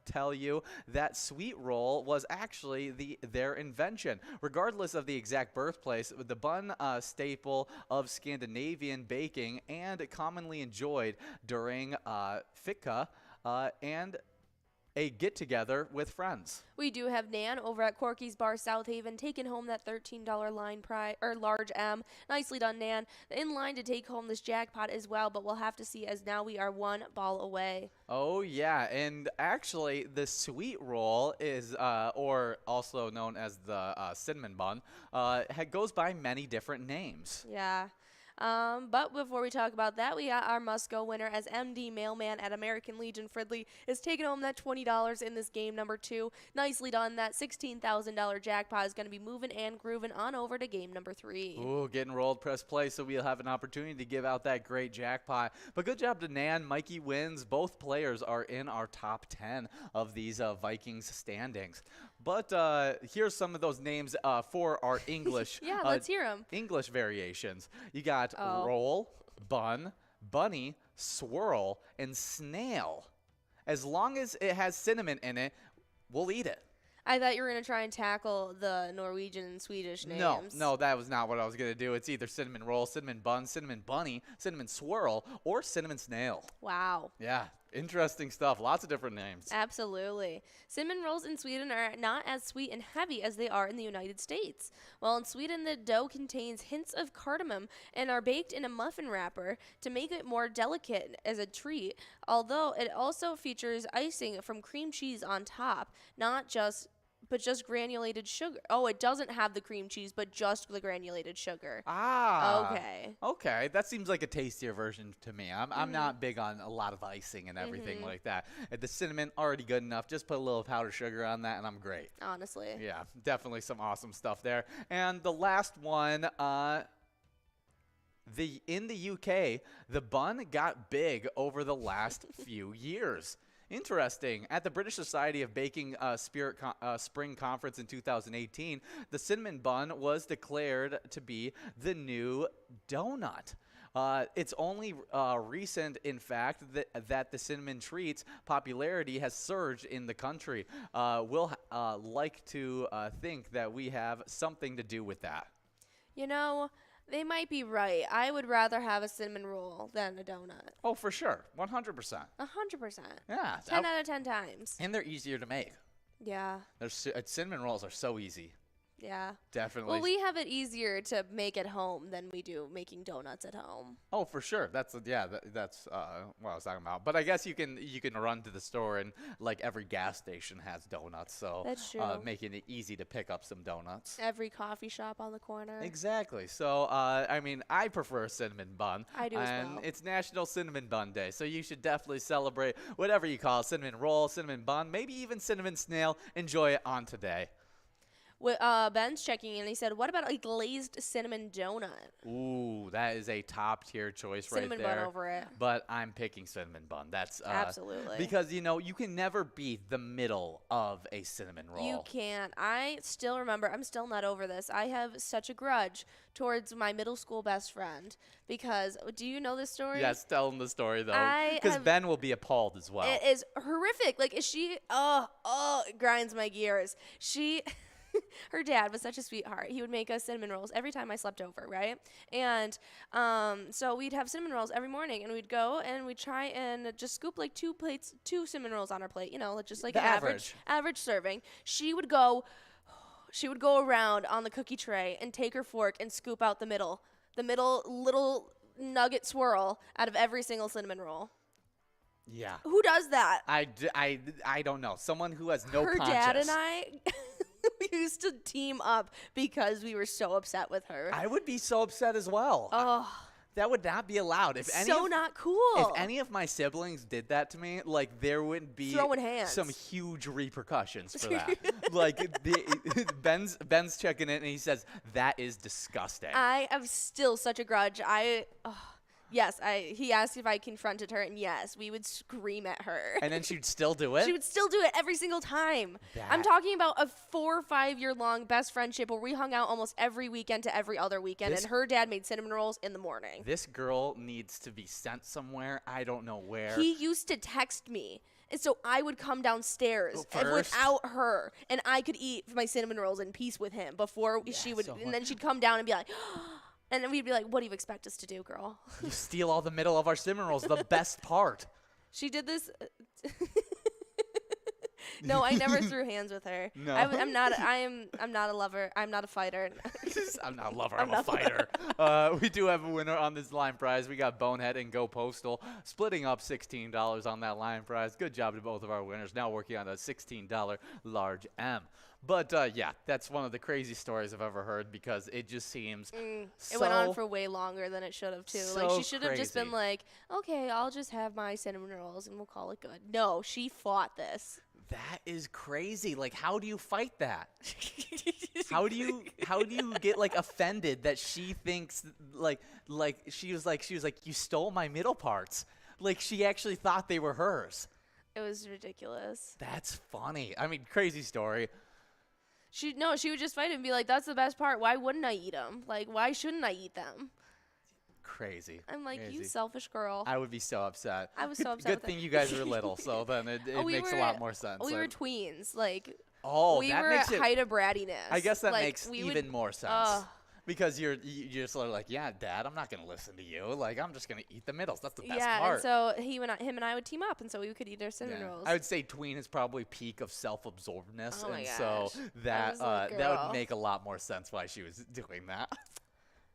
tell you that sweet roll was actually their invention. Regardless of the exact birthplace, the bun staple of Scandinavian baking and commonly enjoyed during fika and a get-together with friends. We do have Nan over at Corky's Bar South Haven taking home that $13 line prize or large M. Nicely done, Nan. In line to take home this jackpot as well, but we'll have to see as now we are 1 ball away. Oh yeah, and actually the sweet roll is, or also known as the cinnamon bun, goes by many different names. Yeah. But before we talk about that, we got our must-go winner as MD Mailman at American Legion Fridley is taking home that $20 in this game number 2. Nicely done. That $16,000 jackpot is going to be moving and grooving on over to game number 3. Ooh, getting rolled, press play, so we'll have an opportunity to give out that great jackpot. But good job to Nan. Mikey Wins. Both players are in our top 10 of these Vikings standings. But here's some of those names for our English. Yeah, let's hear them. English variations. You got roll, bun, bunny, swirl, and snail. As long as it has cinnamon in it, we'll eat it. I thought you were going to try and tackle the Norwegian and Swedish names. No, that was not what I was going to do. It's either cinnamon roll, cinnamon bun, cinnamon bunny, cinnamon swirl, or cinnamon snail. Wow. Yeah, interesting stuff. Lots of different names. Absolutely. Cinnamon rolls in Sweden are not as sweet and heavy as they are in the United States. While in Sweden, the dough contains hints of cardamom and are baked in a muffin wrapper to make it more delicate as a treat, although it also features icing from cream cheese on top, but just granulated sugar. Oh, it doesn't have the cream cheese, but just the granulated sugar. Ah. Okay. Okay, that seems like a tastier version to me. I'm not big on a lot of icing and everything like that. The cinnamon, already good enough. Just put a little powdered sugar on that, and I'm great. Honestly. Yeah, definitely some awesome stuff there. And the last one, in the UK, the bun got big over the last few years. Interesting. At the British Society of Baking Spring Conference in 2018, the cinnamon bun was declared to be the new donut. It's only recent, in fact, that the cinnamon treat's popularity has surged in the country. We'll like to think that we have something to do with that. You know, they might be right. I would rather have a cinnamon roll than a donut. Oh, for sure. 100%. 100%. Yeah. 10 out of 10 times. And they're easier to make. Yeah. Cinnamon rolls are so easy. Yeah. Definitely. Well, we have it easier to make at home than we do making donuts at home. Oh, for sure. That's what I was talking about. But I guess you can run to the store and like every gas station has donuts, so That's true. Making it easy to pick up some donuts. Every coffee shop on the corner. Exactly. So I mean, I prefer a cinnamon bun. I do as and well. It's National Cinnamon Bun Day, so you should definitely celebrate whatever you call it, cinnamon roll, cinnamon bun, maybe even cinnamon snail. Enjoy it on today. Ben's checking in. He said, "What about a glazed cinnamon donut?" Ooh, that is a top tier choice Cinnamon right there. bun over it. But I'm picking cinnamon bun. That's Absolutely. because you can never beat the middle of a cinnamon roll. You can't. I still remember. I'm still not over this. I have such a grudge towards my middle school best friend because. Do you know this story? Yes, tell him the story though, I because have- Ben will be appalled as well. It is horrific. Like, is she? It grinds my gears. Her dad was such a sweetheart. He would make us cinnamon rolls every time I slept over, right? And so we'd have cinnamon rolls every morning, and we'd go and we'd try and just scoop like two cinnamon rolls on our plate, just like The an average serving. She would go around on the cookie tray and take her fork and scoop out the middle little nugget swirl out of every single cinnamon roll. Yeah. Who does that? I don't know. Someone who has no Her conscience. dad and I we used to team up because we were so upset with her. I would be so upset as well. Oh, That would not be allowed. If not cool. If any of my siblings did that to me, like there would be Throwing hands. some huge repercussions for that. Like Ben's checking in and he says that is disgusting. I have still such a grudge. Yes, he asked if I confronted her, and yes, we would scream at her. And then she'd still do it? She would still do it every single time. I'm talking about a 4 or 5 year long best friendship where we hung out almost every weekend to every other weekend, and her dad made cinnamon rolls in the morning. This girl needs to be sent somewhere. I don't know where. He used to text me. And so I would come downstairs First. without her, and I could eat my cinnamon rolls in peace with him before she would, and then she'd come down and be like, and then we'd be like, "What do you expect us to do, girl?" You steal all the middle of our cinnamon rolls, the best part. She did this. No, I never threw hands with her. No. I'm not a lover. I'm not a fighter. I'm not a lover. I'm a fighter. We do have a winner on this line prize. We got Bonehead and Go Postal splitting up $16 on that line prize. Good job to both of our winners. Now working on a $16 large M. But yeah, that's one of the crazy stories I've ever heard because it just seems It went on for way longer than it should have too. Like she should have just been like, "Okay, I'll just have my cinnamon rolls and we'll call it good." No, she fought this. That is crazy. Like, how do you fight that? How do you get like offended that she thinks like she was like you stole my middle parts? Like she actually thought they were hers. It was ridiculous. That's funny. I mean, crazy story. She would just fight and be like, "That's the best part. Why wouldn't I eat them? Like, why shouldn't I eat them?" Crazy. I'm like, you Crazy. selfish girl. I would be so upset. I was so upset. Good thing you guys were little, so then it makes a lot more sense. We were tweens. Like, oh, we that were makes at it. height of brattiness. I guess that like, makes we even would, more sense. Because you're just sort of like, yeah, Dad, I'm not gonna listen to you. Like, I'm just gonna eat the middles. That's the best yeah, part. and so him and I would team up, and so we could eat our cinnamon rolls. I would say tween is probably peak of self-absorbedness, Oh my and gosh. so I was a little that would girl. make a lot more sense why she was doing that.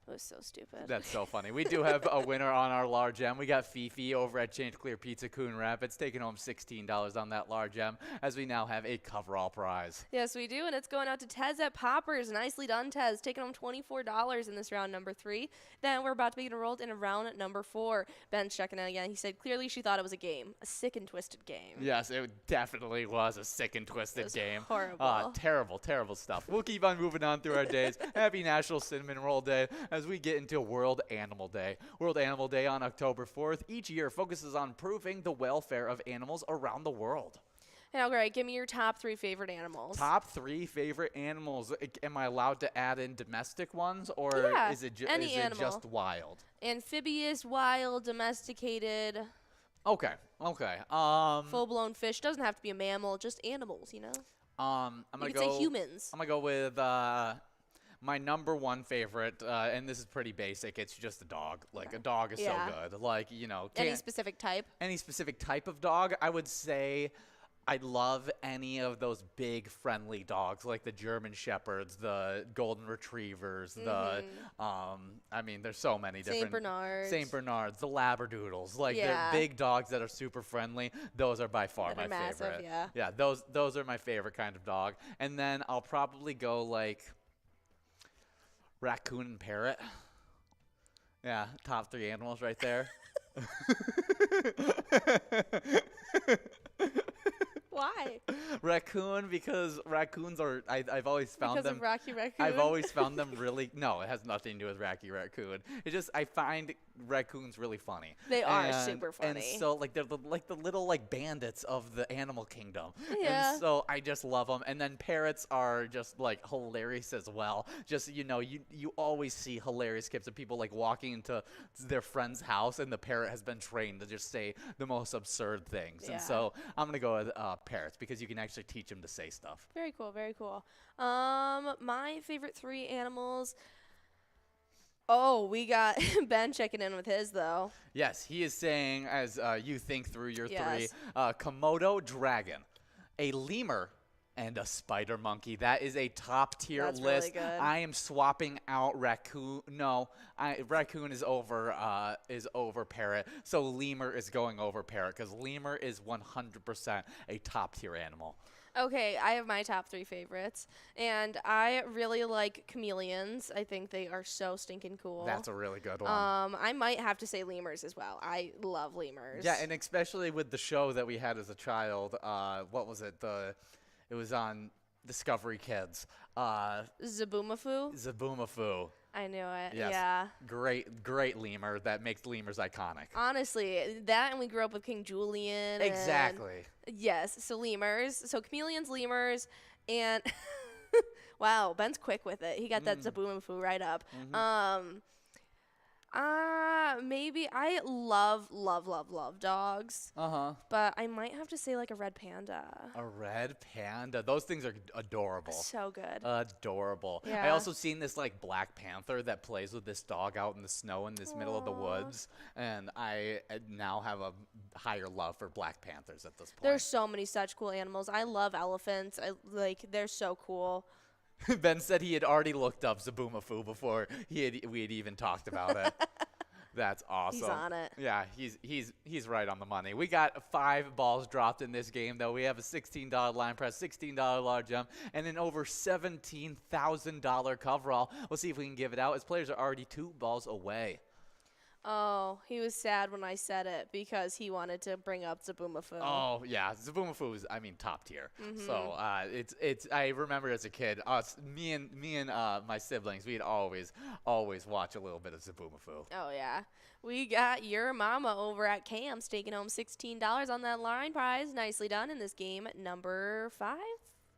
It was so stupid. That's so funny. We do have a winner on our large M. We got Fifi over at Chanticleer Pizza Coon Rapids taking home $16 on that large M, as we now have a coverall prize. Yes, we do, and it's going out to Tez at Poppers. Nicely done, Tez. Taking home $24 in this round number 3. Then we're about to be enrolled in round number 4. Ben's checking in again. He said clearly she thought it was a game, a sick and twisted game. Yes, it definitely was a sick and twisted game. Horrible. Terrible, terrible stuff. We'll keep on moving on through our days. Happy National Cinnamon Roll Day as we get into World Animal Day. World Animal Day on October 4th each year focuses on improving the welfare of animals around the world. Now, Greg, give me your top 3 favorite animals. Top 3 favorite animals. Am I allowed to add in domestic ones, or Yeah, is it any animal. just wild? Amphibious, wild, domesticated, Okay. full-blown fish. Doesn't have to be a mammal, just animals, you know? I'm You gonna could say humans. I'm gonna go with my number 1 favorite, and this is pretty basic. It's just a dog. Like, a dog is Yeah. so good. Like, you know, Any specific type? any specific type of dog, I would say I love any of those big friendly dogs, like the German Shepherds, the Golden Retrievers, the I mean, there's so many different Saint Bernards, the Labradoodles. Like, Yeah. they're big dogs that are super friendly. Those are by far That are my massive, favorite. yeah. Yeah, those are my favorite kind of dog. And then I'll probably go like raccoon and parrot. Yeah, top 3 animals right there. Why? Raccoon, because raccoons are I've always found Because them of Rocky Raccoon? I've always found them really no, it has nothing to do with Rocky Raccoon. It's just I find raccoons really funny. They are And- super funny. And so like they're the little like bandits of the animal kingdom. Yeah. And so I just love them. And then parrots are just like hilarious as well. Just you always see hilarious clips of people like walking into their friend's house and the parrot has been trained to just say the most absurd things. Yeah. And so I'm gonna go with parrots because you can actually teach them to say stuff. Very cool, very cool. My favorite 3 animals. Oh, we got Ben checking in with his, though. Yes, he is saying, as you think through your 3, Yes. Komodo dragon, a lemur, and a spider monkey. That is a top tier That's list. really good. I am swapping out raccoon. No, raccoon is over parrot. So lemur is going over parrot because lemur is 100% a top tier animal. Okay, I have my top 3 favorites, and I really like chameleons. I think they are so stinking cool. That's a really good one. I might have to say lemurs as well. I love lemurs. Yeah, and especially with the show that we had as a child. What was it? It was on Discovery Kids. Zaboomafoo? Zaboomafoo. I knew it. Yes. Yeah. Great lemur that makes lemurs iconic. Honestly, that and we grew up with King Julian. and- Exactly. Yes, so lemurs. So chameleons, lemurs, and wow, Ben's quick with it. He got that Zaboomafoo right up. Maybe I love dogs, but I might have to say like a red panda. A red panda. Those things are adorable. So good. Adorable. I Yeah. also seen this like Black Panther that plays with this dog out in the snow in this middle of the woods, and I now have a higher love for Black Panthers at this point. There's so many such cool animals. I love elephants. They're so cool. Ben said he had already looked up Zaboomafoo before we had even talked about it. That's awesome. He's on it. Yeah, he's right on the money. We got 5 balls dropped in this game, though. We have a $16 line press, $16 large jump, and an over $17,000 coverall. We'll see if we can give it out as players are already 2 balls away. Oh, he was sad when I said it because he wanted to bring up Zaboomafoo. Oh yeah, Zaboomafoo is top tier. So it's I remember as a kid, me and my siblings, we'd always watch a little bit of Zaboomafoo. Oh, yeah. We got your mama over at Cam's taking home $16 on that line prize. Nicely done in this game number 5.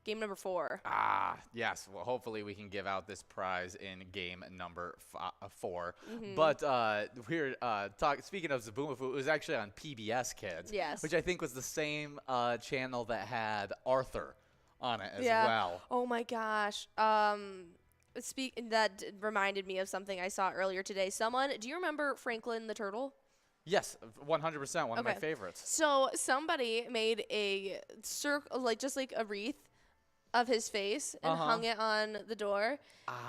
Game number 4. Ah, yes. Well, hopefully we can give out this prize in game number 4. But we're speaking of Zaboomafoo, it was actually on PBS Kids, Yes. which I think was the same channel that had Arthur on it as Yeah. well. Oh my gosh. That reminded me of something I saw earlier today. Do you remember Franklin the Turtle? Yes, 100%. One of my favorites. So somebody made a circle, just like a wreath of his face and hung it on the door.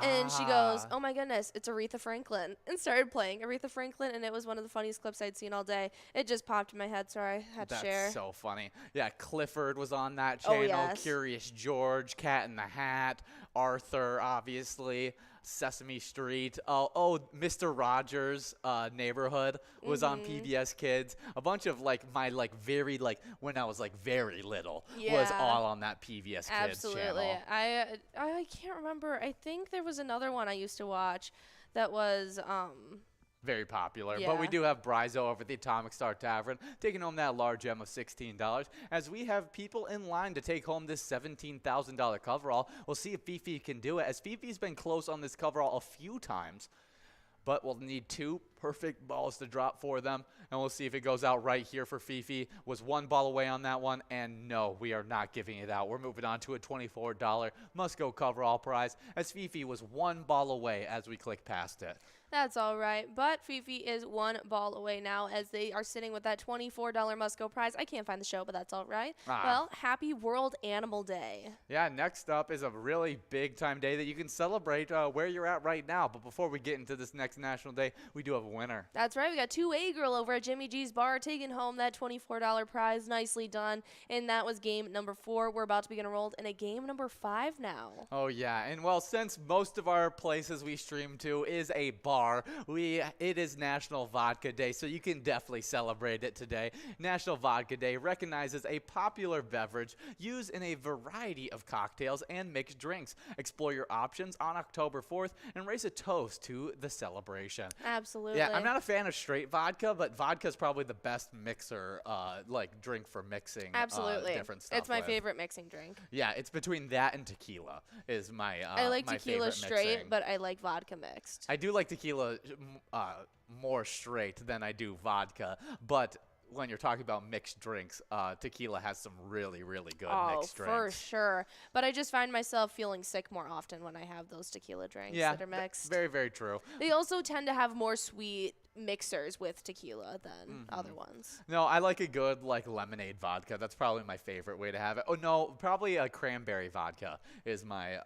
And she goes, "Oh my goodness, it's Aretha Franklin," and started playing Aretha Franklin, and it was one of the funniest clips I'd seen all day. It just popped in my head, so I had to share. That's so funny. Yeah, Clifford was on that channel. yes. Curious George, Cat in the Hat, Arthur, obviously, Sesame Street. Mr. Rogers' Neighborhood was on PBS Kids. A bunch of my very when I was very little was all on that PBS Kids Absolutely. channel. I can't remember. I think there was another one I used to watch that was Very popular. But we do have Bryzo over at the Atomic Star Tavern taking home that large gem of $16 as we have people in line to take home this $17,000 coverall. We'll see if Fifi can do it, as Fifi's been close on this coverall a few times. But we'll need 2 perfect balls to drop for them, and we'll see if it goes out right here for Fifi. Was 1 ball away on that one, and no, we are not giving it out. We're moving on to a $24 must-go coverall prize, as Fifi was 1 ball away as we click past it. That's all right. But Fifi is 1 ball away now as they are sitting with that $24 must-go prize. I can't find the show, but that's all right. Well, happy World Animal Day. Yeah, next up is a really big-time day that you can celebrate where you're at right now. But before we get into this next National Day, we do have a winner. That's right. We got 2A Girl over at Jimmy G's Bar taking home that $24 prize. Nicely done. And that was game number 4. We're about to be enrolled in a game number 5 now. Oh, yeah. And, well, since most of our places we stream to is a bar, it is National Vodka Day, so you can definitely celebrate it today. National Vodka Day recognizes a popular beverage used in a variety of cocktails and mixed drinks. Explore your options on October 4th and raise a toast to the celebration. Absolutely. Yeah, I'm not a fan of straight vodka, but vodka is probably the best mixer, drink for mixing Absolutely. Different stuff. It's my with. favorite mixing drink. Yeah, it's between that and tequila is my I like my tequila favorite straight, mixing. but I like vodka mixed. I do like tequila more straight than I do vodka, but when you're talking about mixed drinks, tequila has some really, really good mixed drinks. Oh, for sure. But I just find myself feeling sick more often when I have those tequila drinks that are mixed. Very, very true. They also tend to have more sweet mixers with tequila than other ones. No, I like a good lemonade vodka. That's probably my favorite way to have it. Oh no, probably a cranberry vodka is my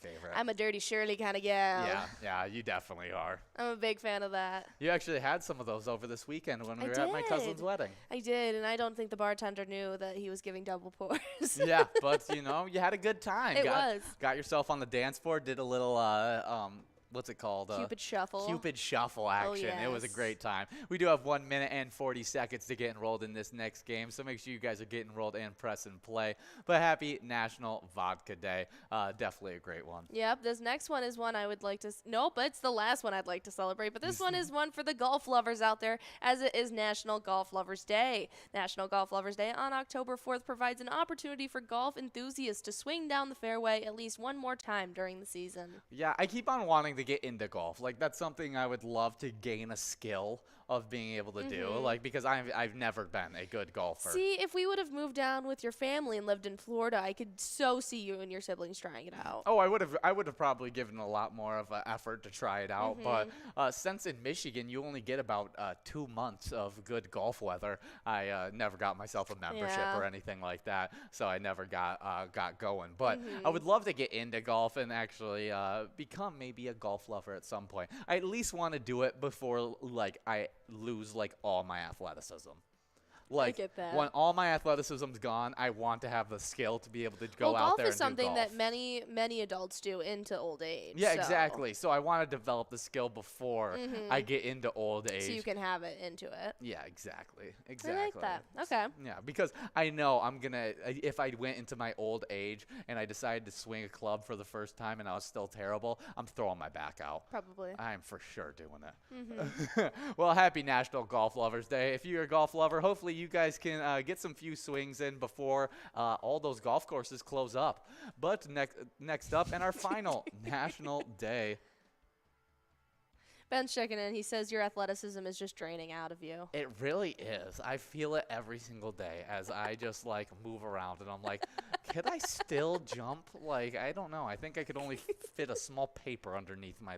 favorite. I'm a Dirty Shirley kind of gal. Yeah, you definitely are. I'm a big fan of that. You actually had some of those over this weekend when we were at my cousin's wedding. I did, and I don't think the bartender knew that he was giving double pours. Yeah, but you had a good time. Got yourself on the dance floor, did a little what's it called? Cupid Shuffle. Cupid Shuffle action. Oh, yes. It was a great time. We do have 1 minute and 40 seconds to get enrolled in this next game, so make sure you guys are getting enrolled and press and play. But happy National Vodka Day. Definitely a great one. Yep, this next one is one I would like to... Nope, it's the last one I'd like to celebrate, but this one is one for the golf lovers out there, as it is National Golf Lovers Day. National Golf Lovers Day on October 4th provides an opportunity for golf enthusiasts to swing down the fairway at least one more time during the season. Yeah, I keep on wanting to get into golf. That's something I would love to gain a skill of being able to do, because I've never been a good golfer. See, if we would have moved down with your family and lived in Florida, I could so see you and your siblings trying it out. Oh, I would have probably given a lot more of an effort to try it out. But since in Michigan you only get about 2 months of good golf weather, I never got myself a membership or anything like that, so I never got going. But I would love to get into golf and actually become maybe a golf lover at some point. I at least want to do it before I lose all my athleticism. I get that. When all my athleticism's gone, I want to have the skill to be able to go out there and do golf. Golf is something that many adults do into old age. Yeah, exactly. So I want to develop the skill before I get into old age. So you can have it into it. Yeah, exactly. I like that. Okay. Yeah, because I know if I went into my old age and I decided to swing a club for the first time and I was still terrible, I'm throwing my back out. Probably. I'm for sure doing it. Well, happy National Golf Lovers Day. If you're a golf lover, hopefully hopefully you guys can get some few swings in before all those golf courses close up. But next up, and our final national day. Ben's checking in. He says your athleticism is just draining out of you. It really is. I feel it every single day as I just like move around, and I'm like, could I still jump? Like, I don't know. I think I could only fit a small paper underneath my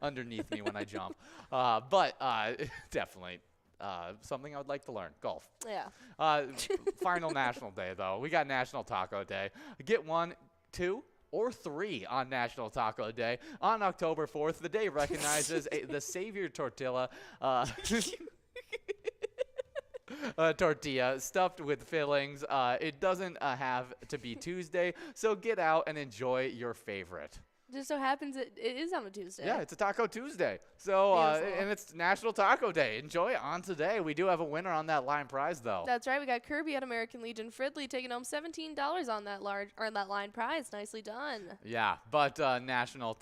underneath me when I jump. But definitely something I would like to learn. Golf. Yeah. Final national day though. We got National Taco Day. Get 1, 2. or 3 on National Taco Day on October 4th. The day recognizes the Savior Tortilla tortilla stuffed with fillings. It doesn't have to be Tuesday, so get out and enjoy your favorite. Just so happens it is on a Tuesday. Yeah, it's a Taco Tuesday. So, and it's National Taco Day. Enjoy it on today. We do have a winner on that line prize, though. That's right. We got Kirby at American Legion Fridley taking home $17 on that that line prize. Nicely done. Yeah, but National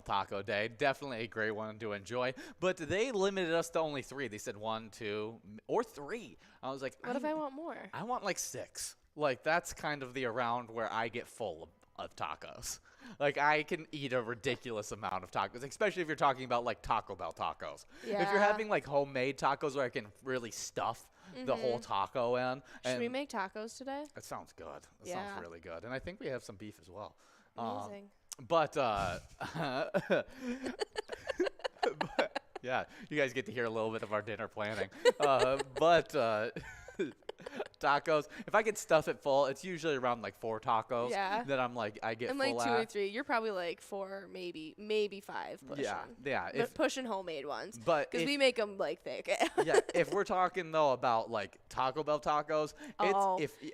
Taco Day, definitely a great one to enjoy. But they limited us to only 3. They said 1, 2, or 3. I was like, what if I want more? I want like 6. Like, that's kind of the around where I get full of tacos. Like, I can eat a ridiculous amount of tacos, especially if you're talking about, like, Taco Bell tacos. Yeah. If you're having, like, homemade tacos where I can really stuff the whole taco in. Should we make tacos today? That sounds good. That sounds really good. And I think we have some beef as well. Amazing. But yeah, you guys get to hear a little bit of our dinner planning. Tacos. If I could stuff it full, it's usually around like 4 tacos. Yeah. That I'm like, I get and full like 2 or 3. You're probably like 4, maybe 5 pushing. Yeah. But pushing homemade ones. But because we make them like thick. Yeah. If we're talking though about like Taco Bell tacos,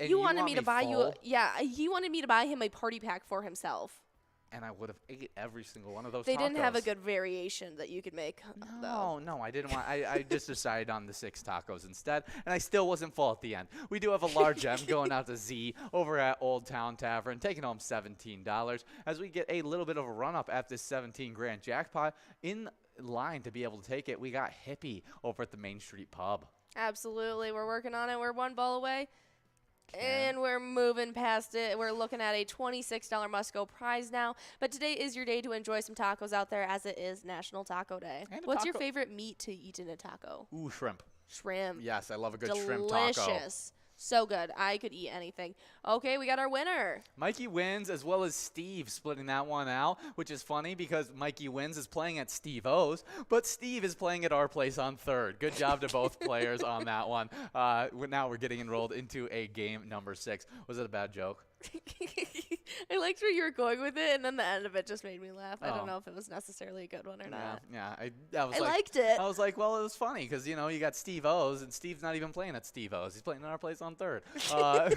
you wanted me to buy you. Yeah, he wanted me to buy him a party pack for himself. And I would have ate every single one of those. They tacos. didn't have a good variation that you could make. No, I didn't want. I just decided on the 6 tacos instead, and I still wasn't full at the end. We do have a large M going out to Z over at Old Town Tavern, taking home $17 as we get a little bit of a run up at this 17 grand jackpot. In line to be able to take it, we got Hippie over at the Main Street Pub. Absolutely, we're working on it. We're 1 ball away. And we're moving past it. We're looking at a $26 must-go prize now. But today is your day to enjoy some tacos out there, as it is National Taco Day. What's your favorite meat to eat in a taco? Ooh, shrimp. Shrimp. Yes, I love a good shrimp taco. Delicious. So good. I could eat anything. Okay, we got our winner. Mikey wins, as well as Steve splitting that one out, which is funny because Mikey wins is playing at Steve O's, but Steve is playing at our place on 3rd. Good job to both players on that one. Now we're getting enrolled into a game number 6. Was it a bad joke? I liked where you were going with it, and then the end of it just made me laugh. I don't know if it was necessarily a good one or not. Yeah. I liked it. I was like, well, it was funny because, you got Steve O's, and Steve's not even playing at Steve O's. He's playing in our place on 3rd.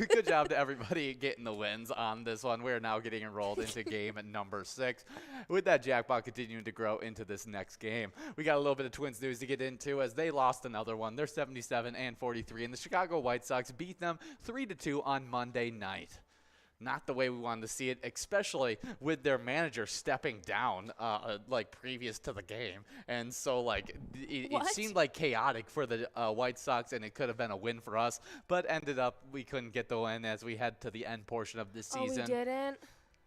Good job to everybody getting the wins on this one. We're now getting enrolled into game number 6. With that jackpot continuing to grow into this next game, we got a little bit of Twins news to get into as they lost another one. They're 77-43, and the Chicago White Sox beat them 3-2 on Monday night. Not the way we wanted to see it, especially with their manager stepping down like previous to the game. And so like it seemed like chaotic for the White Sox, and it could have been a win for us, but ended up we couldn't get the win as we head to the end portion of this season. Oh, we didn't?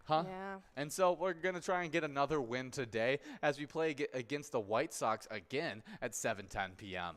Huh? Yeah. And so we're going to try and get another win today as we play against the White Sox again at 7:10 p.m.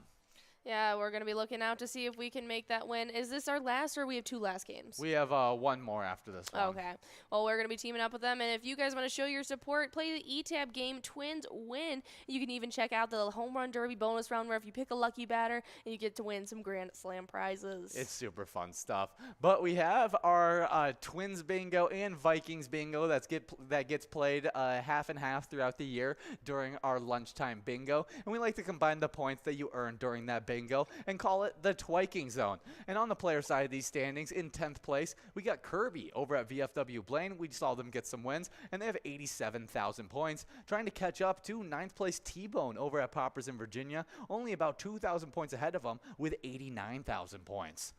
Yeah, we're going to be looking out to see if we can make that win. Is this our last, or we have 2 last games? We have 1 more after this one. Okay. Well, we're going to be teaming up with them. And if you guys want to show your support, play the E-Tab game Twins Win. You can even check out the Home Run Derby bonus round where if you pick a lucky batter, you get to win some Grand Slam prizes. It's super fun stuff. But we have our Twins bingo and Vikings bingo that gets played half and half throughout the year during our lunchtime bingo. And we like to combine the points that you earn during that bingo and call it the Twiking Zone. And on the player side of these standings, in 10th place, we got Kirby over at VFW Blaine. We saw them get some wins, and they have 87,000 points. Trying to catch up to 9th place T-Bone over at Poppers in Virginia, only about 2,000 points ahead of them with 89,000 points.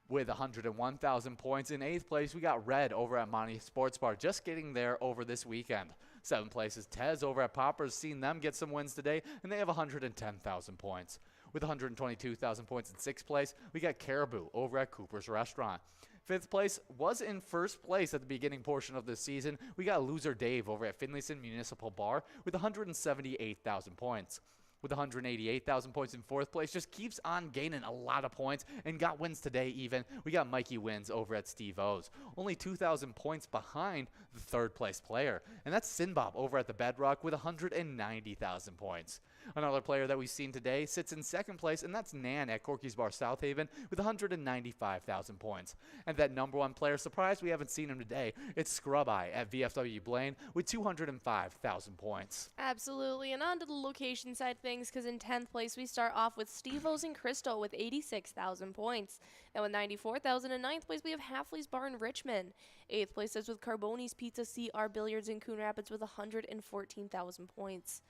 With 101,000 points in 8th place, we got Red over at Monty Sports Bar, just getting there over this weekend. 7th place is Tez over at Poppers, seeing them get some wins today, and they have 110,000 points. with 122,000 points in 6th place. We got Caribou over at Cooper's Restaurant. 5th place was in 1st place at the beginning portion of this season. We got Loser Dave over at Finlayson Municipal Bar with 178,000 points. With 188,000 points in 4th place, just keeps on gaining a lot of points and got wins today even. We got Mikey Wins over at Steve O's. Only 2,000 points behind the 3rd place player. And that's Sinbob over at the Bedrock with 190,000 points. Another player that we've seen today sits in 2nd place, and that's Nan at Corky's Bar South Haven with 195,000 points. And that number 1 player, surprised we haven't seen him today, it's Scrub Eye at VFW Blaine with 205,000 points. Absolutely. And on to the location side things, because in 10th place, we start off with Steve-O's and Crystal with 86,000 points. Then with 94,000 in 9th place, we have Halfley's Bar in Richmond. 8th place is with Carboni's Pizza CR Billiards in Coon Rapids with 114,000 points.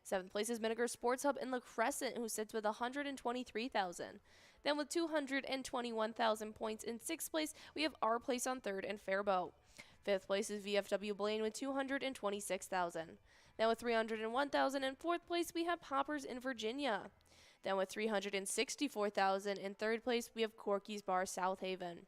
7th place is Vinegar Sports Hub in La Crescent, who sits with 123,000. Then with 221,000 points in 6th place, we have Our Place on 3rd and Faribault. 5th place is VFW Blaine with 226,000. Then with 301,000 in 4th place, we have Poppers in Virginia. Then with 364,000 in 3rd place, we have Corky's Bar South Haven.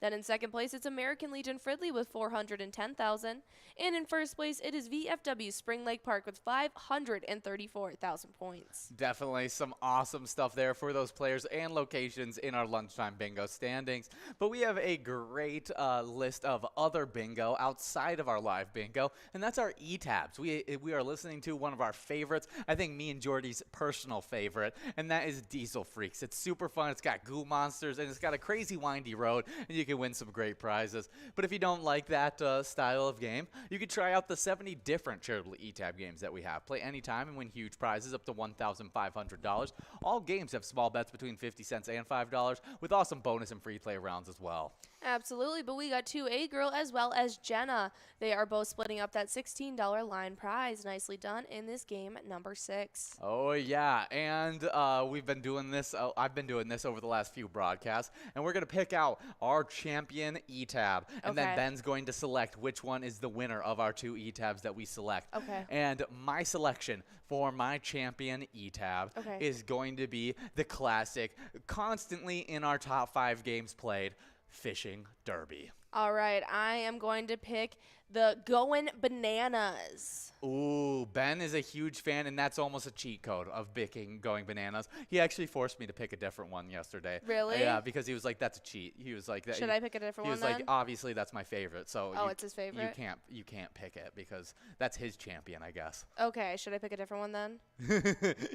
Then in 2nd place, it's American Legion Fridley with 410,000. And in 1st place, it is VFW Spring Lake Park with 534,000 points. Definitely some awesome stuff there for those players and locations in our lunchtime bingo standings. But we have a great list of other bingo outside of our live bingo, and that's our E-tabs. We are listening to one of our favorites, I think me and Jordy's personal favorite, and that is Diesel Freaks. It's super fun. It's got goo monsters, and it's got a crazy windy road, and you can win some great prizes. But if you don't like that style of game, you could try out the 70 different charitable E-tab games that we have. Play anytime and win huge prizes up to $1,500. All games have small bets between 50 cents and $5 with awesome bonus and free play rounds as well. Absolutely, but we got 2A Girl as well as Jenna. They are both splitting up that $16 line prize. Nicely done in this game number 6. Oh, yeah, and we've been doing this. I've been doing this over the last few broadcasts, and we're going to pick out our champion E-tab, and then Ben's going to select which one is the winner of our 2 E-tabs that we select. Okay. And my selection for my champion E-tab is going to be the classic, constantly in our top 5 games played, Fishing Derby. All right, I am going to pick the Going Bananas. Ooh, Ben is a huge fan, and that's almost a cheat code of picking Going Bananas. He actually forced me to pick a different one yesterday. Really? Yeah, because he was like, "That's a cheat." He was like, "Should I pick a different one?" He was like, "Obviously, that's my favorite." So it's his favorite. You can't pick it because that's his champion, I guess. Okay, should I pick a different one then?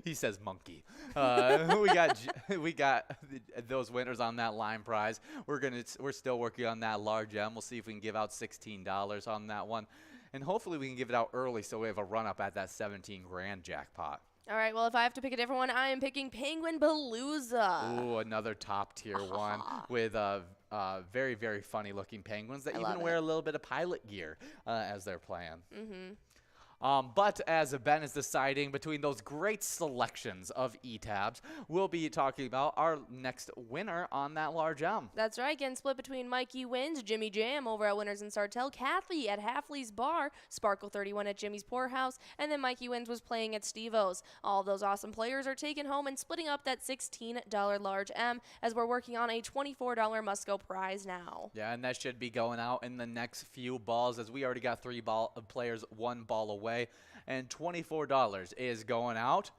He says monkey. We got those winners on that line prize. We're still working on that large M. We'll see if we can give out $16 on that one. And hopefully we can give it out early so we have a run-up at that 17 grand jackpot. All right, well, if I have to pick a different one, I am picking Penguin Palooza. Ooh, another top-tier one with very, very funny-looking penguins that even wear a little bit of pilot gear as they're playing. Mm-hmm. But as Ben is deciding between those great selections of E-tabs, we'll be talking about our next winner on that large M. That's right, getting split between Mikey Wins, Jimmy Jam over at Winners and Sartell, Kathy at Halfley's Bar, Sparkle 31 at Jimmy's Poorhouse, and then Mikey Wins was playing at Steve-O's. All of those awesome players are taking home and splitting up that $16 large M as we're working on a $24 must-go prize now. Yeah, and that should be going out in the next few balls as we already got 3 players 1 ball away. And $24 is going out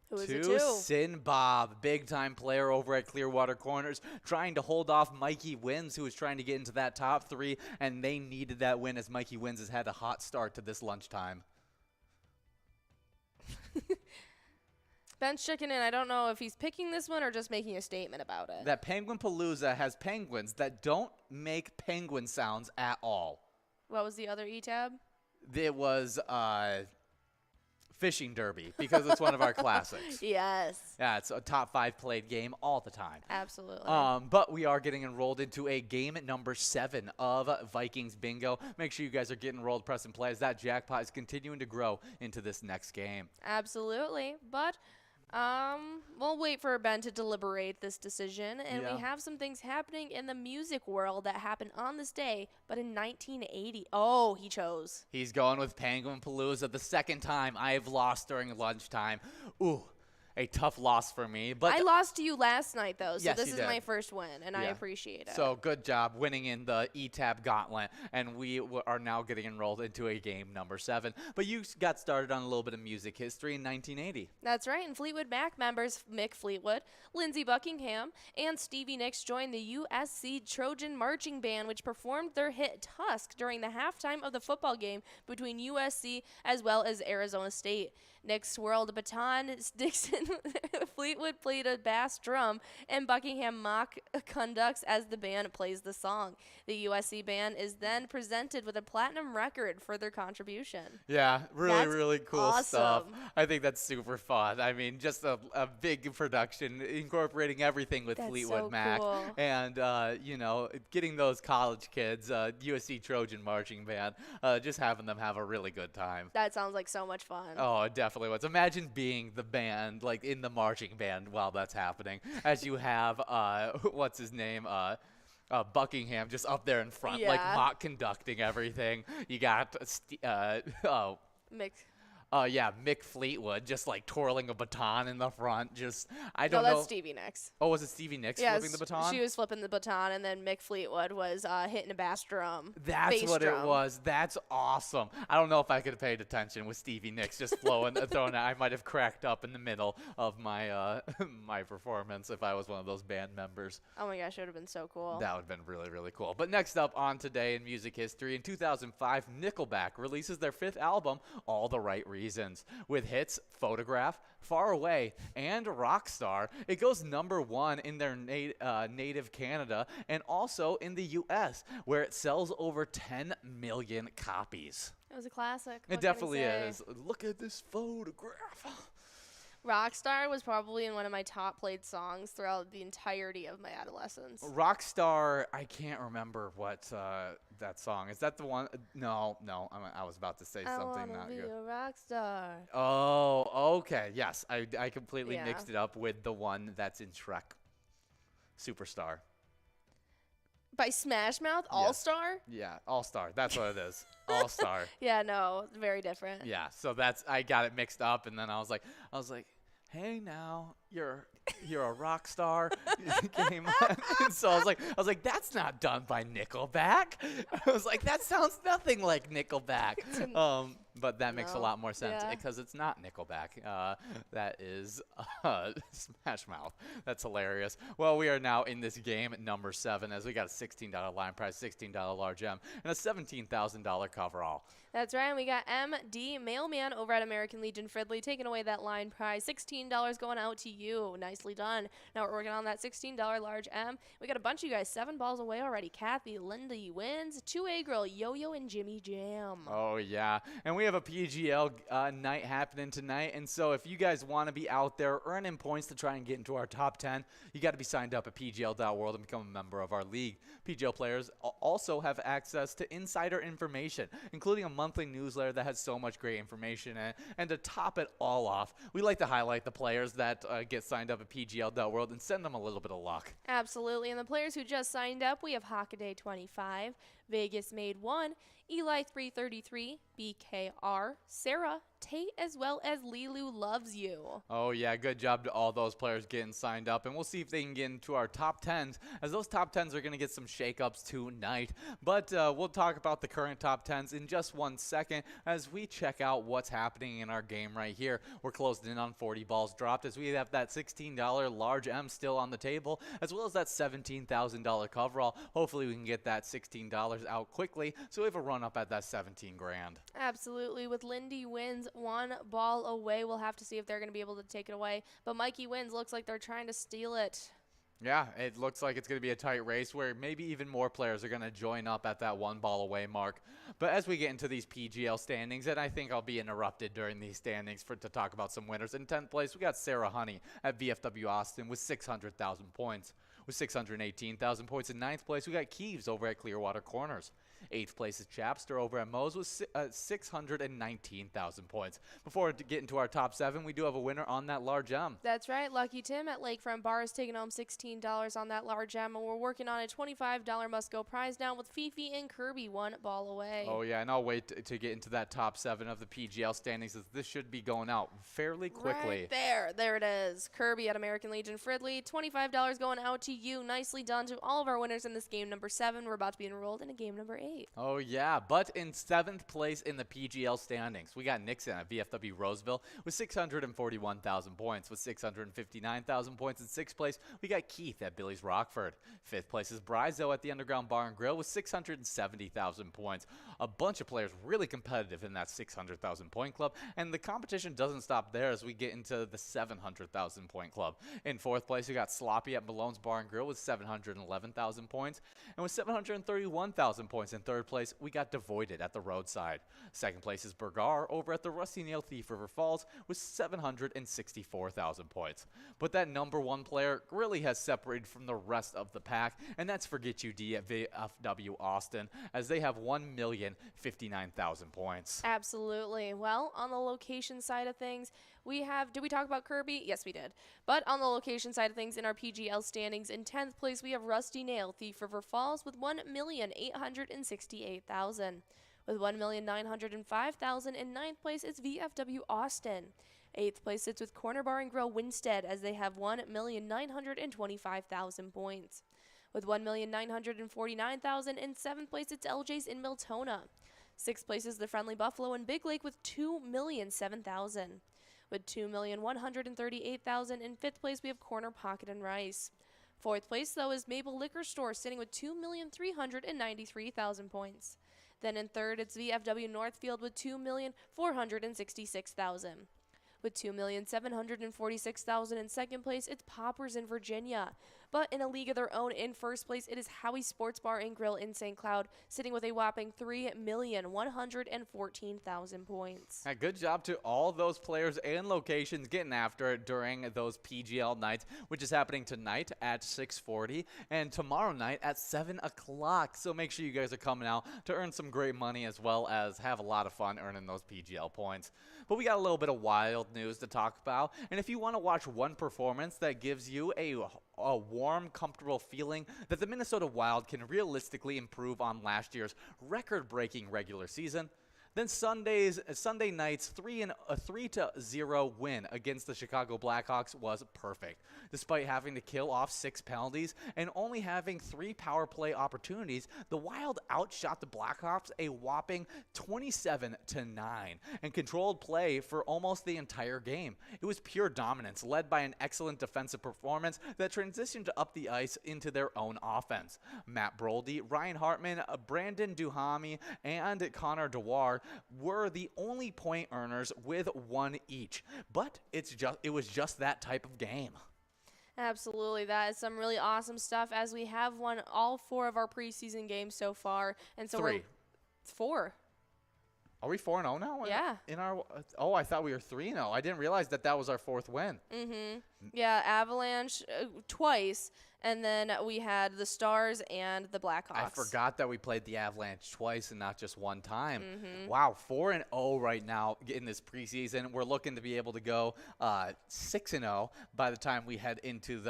to Sin Bob, big-time player over at Clearwater Corners, trying to hold off Mikey Wins, who is trying to get into that top 3, and they needed that win as Mikey Wins has had a hot start to this lunchtime. Ben's checking in. I don't know if he's picking this one or just making a statement about it. That Penguin Palooza has penguins that don't make penguin sounds at all. What was the other E-tab? It was Fishing Derby because it's one of our classics. Yes. Yeah, it's a top 5 played game all the time. Absolutely. But we are getting enrolled into a game number 7 of Vikings Bingo. Make sure you guys are getting enrolled, press and play as that jackpot is continuing to grow into this next game. Absolutely. But we'll wait for Ben to deliberate this decision, and we have some things happening in the music world that happened on this day, but in 1980. Oh, he chose. He's going with Penguin Palooza, the second time I have lost during lunchtime. Ooh, a tough loss for me. But I lost to you last night, though, so Yes, this you is did. my first win, and I Yeah. appreciate it. So good job winning in the E-Tab Gauntlet, and we are now getting enrolled into a game number 7. But you got started on a little bit of music history in 1980. That's right, and Fleetwood Mac members Mick Fleetwood, Lindsey Buckingham, and Stevie Nicks joined the USC Trojan Marching Band, which performed their hit Tusk during the halftime of the football game between USC as well as Arizona State. Nicks swirled a baton, Dixon Fleetwood played a bass drum, and Buckingham mock conducts as the band plays the song. The USC band is then presented with a platinum record for their contribution. Yeah, That's really cool stuff. awesome. I think that's super fun. I mean, just a big production incorporating everything with That's Fleetwood so Mac. cool. And, getting those college kids, USC Trojan Marching Band, just having them have a really good time. That sounds like so much fun. Oh, it definitely was. Imagine being the band, like in the marching band while that's happening, as you have, what's his name? Buckingham just up there in front, like Yeah. mock conducting everything. You got, Mick. Mick Fleetwood just like twirling a baton in the front. Just, I No, don't know. that's Stevie Nicks. Oh, was it Stevie Nicks Yeah, flipping the baton? she was flipping the baton, and then Mick Fleetwood was hitting a bass drum. That's bass what drum. it was. That's awesome. I don't know if I could have paid attention with Stevie Nicks just throwing it. I might have cracked up in the middle of my my performance if I was one of those band members. Oh my gosh, it would have been so cool. That would have been really, really cool. But next up on Today in Music History, in 2005, Nickelback releases their 5th album, All the Right Reasons, with hits Photograph, Far Away, and Rockstar. It goes number 1 in their native Canada and also in the U.S., where it sells over 10 million copies. It was a classic. It definitely is. Look at this photograph. Rockstar was probably in one of my top played songs throughout the entirety of my adolescence. Rockstar, I can't remember what that song is. That the one? No, I was about to say I something wanna not be good. a rock star. Oh, okay. Yes, I completely Yeah. mixed it up with the one that's in Shrek. Superstar. By Smash Mouth, All Star? Yeah, All Star. That's what it is. All Star. Yeah, no, very different. Yeah. So I got it mixed up, and then I was like, hey, now you're a rock star. Came on. And so I was like, that's not done by Nickelback. I was like, that sounds nothing like Nickelback. But that makes a No. lot more sense Yeah. because it's not Nickelback. That is Smash Mouth. That's hilarious. Well, we are now in this game at number 7 as we got a $16 line prize, $16 large M, and a $17,000 coverall. That's right. And we got MD Mailman over at American Legion Fridley taking away that line prize. $16 going out to you. Nicely done. Now we're working on that $16 large M. We got a bunch of you guys 7 balls away already. Kathy, Lindy wins. 2A Girl, Yo-Yo, and Jimmy Jam. Oh, yeah. And we have a PGL night happening tonight. And so if you guys want to be out there earning points to try and get into our top 10, you got to be signed up at pgl.world and become a member of our league. PGL players also have access to insider information, including a monthly newsletter that has so much great information in it. And to top it all off, we like to highlight the players that get signed up at pgl.world and send them a little bit of luck. Absolutely. And the players who just signed up, we have Hockaday 25, Vegas Made 1, Eli 333, BKR, Sarah, Tate, as well as Lilu Loves You. Oh, yeah. Good job to all those players getting signed up. And we'll see if they can get into our top 10s, as those top 10s are going to get some shakeups tonight. But we'll talk about the current top 10s in just 1 second as we check out what's happening in our game right here. We're closed in on 40 balls dropped as we have that $16 large M still on the table, as well as that $17,000 coverall. Hopefully we can get that $16 out quickly so we have a run up at that 17 grand. Absolutely. With Lindy wins 1 ball away, we'll have to see if they're going to be able to take it away. But Mikey wins. Looks like they're trying to steal it. Yeah, it looks like it's going to be a tight race where maybe even more players are going to join up at that 1 ball away mark. But as we get into these PGL standings, and I think I'll be interrupted during these standings to talk about some winners. In 10th place, we got Sarah Honey at VFW Austin with 600,000 points. With 618,000 points in 9th place, we got Keeves over at Clearwater Corners. 8th place is Chapster over at Moe's with 619,000 points. Before we get into our top 7, we do have a winner on that large M. That's right. Lucky Tim at Lakefront Bar is taking home $16 on that large M, and we're working on a $25 must-go prize now with Fifi and Kirby 1 ball away. Oh, yeah, and I'll wait to get into that top 7 of the PGL standings, as this should be going out fairly quickly. Right there. There it is. Kirby at American Legion Fridley, $25 going out to you. Nicely done to all of our winners in this game number 7. We're about to be enrolled into game number 8. Oh, yeah, but in 7th place in the PGL standings, we got Nixon at VFW Roseville with 641,000 points. With 659,000 points in 6th place, we got Keith at Billy's Rockford. 5th place is Bryzo at the Underground Bar and Grill with 670,000 points. A bunch of players really competitive in that 600,000 point club, and the competition doesn't stop there as we get into the 700,000 point club. In 4th place, we got Sloppy at Malone's Bar and Grill with 711,000 points, and with 731,000 points in 3rd place, we got Devoided at the Roadside. 2nd place is Burgar over at the Rusty Nail Thief River Falls with 764,000 points. But that number 1 player really has separated from the rest of the pack, and that's Forget You D at VFW Austin, as they have 1,059,000 points. Absolutely. Well, on the location side of things, did we talk about Kirby? Yes, we did. But on the location side of things, in our PGL standings, in 10th place, we have Rusty Nail Thief River Falls with 1,868,000. With 1,905,000 in 9th place, it's VFW Austin. 8th place sits with Corner Bar and Grill Winstead, as they have 1,925,000 points. With 1,949,000 in 7th place, it's LJ's in Miltona. 6th place is the Friendly Buffalo in Big Lake with 2,007,000. With 2,138,000 in 5th place, we have Corner Pocket and Rice. 4th place, though, is Maple Liquor Store, sitting with 2,393,000 points. Then in 3rd, it's VFW Northfield with 2,466,000. With 2,746,000 in 2nd place, it's Poppers in Virginia. But in a league of their own, in 1st place, it is Howie Sports Bar and Grill in St. Cloud, sitting with a whopping 3,114,000 points. Good job to all those players and locations getting after it during those PGL nights, which is happening tonight at 6:40 and tomorrow night at 7 o'clock. So make sure you guys are coming out to earn some great money, as well as have a lot of fun earning those PGL points. But we got a little bit of wild news to talk about, and if you want to watch one performance that gives you a warm, comfortable feeling that the Minnesota Wild can realistically improve on last year's record-breaking regular season, then Sunday night's 3-0 win against the Chicago Blackhawks was perfect. Despite having to kill off 6 penalties and only having 3 power play opportunities, the Wild outshot the Blackhawks a whopping 27-9 and controlled play for almost the entire game. It was pure dominance, led by an excellent defensive performance that transitioned up the ice into their own offense. Matt Brody, Ryan Hartman, Brandon Duhamy, and Connor Dewar were the only point earners with 1 each. But it was just that type of game. Absolutely. That is some really awesome stuff, as we have won all 4 of our preseason games so far. And so 3. 4. Are we 4-0 now? Yeah. I thought we were 3-0. I didn't realize that was our 4th win. Mm-hmm. Yeah, Avalanche twice, and then we had the Stars and the Blackhawks. I forgot that we played the Avalanche twice and not just one time. Mm-hmm. Wow, 4-0 right now in this preseason. We're looking to be able to go 6-0 by the time we head into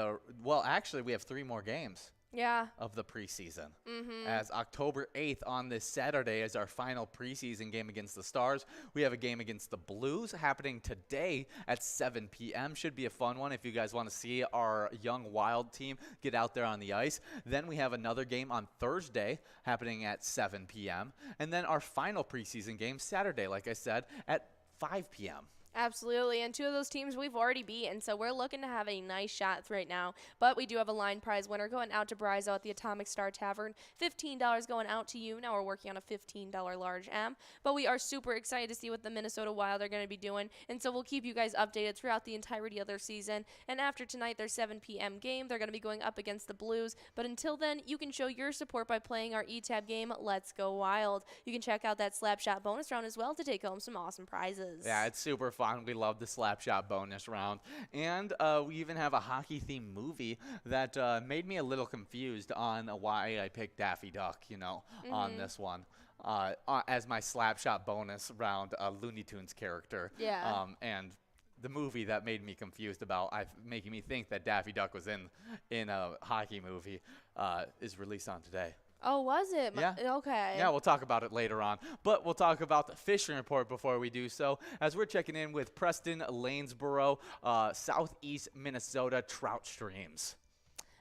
actually, we have 3 more games. Yeah. Of the preseason. Mm-hmm. As October 8th on this Saturday is our final preseason game against the Stars. We have a game against the Blues happening today at 7 p.m. Should be a fun one if you guys want to see our young Wild team get out there on the ice. Then we have another game on Thursday happening at 7 p.m. And then our final preseason game Saturday, like I said, at 5 p.m. Absolutely, and 2 of those teams we've already beaten, so we're looking to have a nice shot right now. But we do have a line prize winner going out to Bryzo at the Atomic Star Tavern. $15 going out to you. Now we're working on a $15 large M. But we are super excited to see what the Minnesota Wild are going to be doing, and so we'll keep you guys updated throughout the entirety of their season. And after tonight, their 7 p.m. game, they're going to be going up against the Blues. But until then, you can show your support by playing our eTab game, Let's Go Wild. You can check out that Slapshot bonus round as well to take home some awesome prizes. Yeah, it's super fun. fun. We love the slapshot bonus round. And we even have a hockey-themed movie that made me a little confused on why I picked Daffy Duck, on this one. As my slapshot bonus round Looney Tunes character. Yeah. And the movie that made me confused about making me think that Daffy Duck was in a hockey movie is released on today. Oh, was it? Yeah. Okay. Yeah, we'll talk about it later on. But we'll talk about the fishing report before we do so, as we're checking in with Preston Lanesboro, southeast Minnesota trout streams.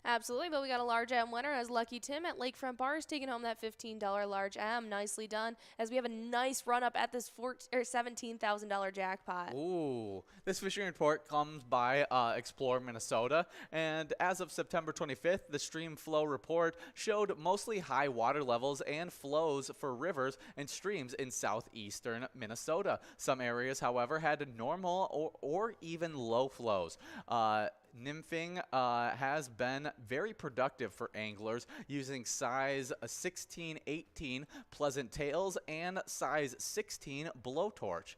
Absolutely, but we got a large M winner as Lucky Tim at Lakefront Bars taking home that $15 large M. Nicely done, as we have a nice run up at this $17,000 jackpot. Ooh, this fishing report comes by Explore Minnesota, and as of September 25th, the stream flow report showed mostly high water levels and flows for rivers and streams in southeastern Minnesota. Some areas, however, had normal or even low flows. Nymphing has been very productive for anglers using size 16-18 pleasant tails and size 16 blowtorch.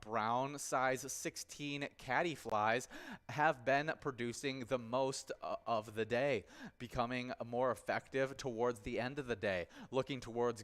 Brown size 16 caddy flies have been producing the most of the day, becoming more effective towards the end of the day. Looking towards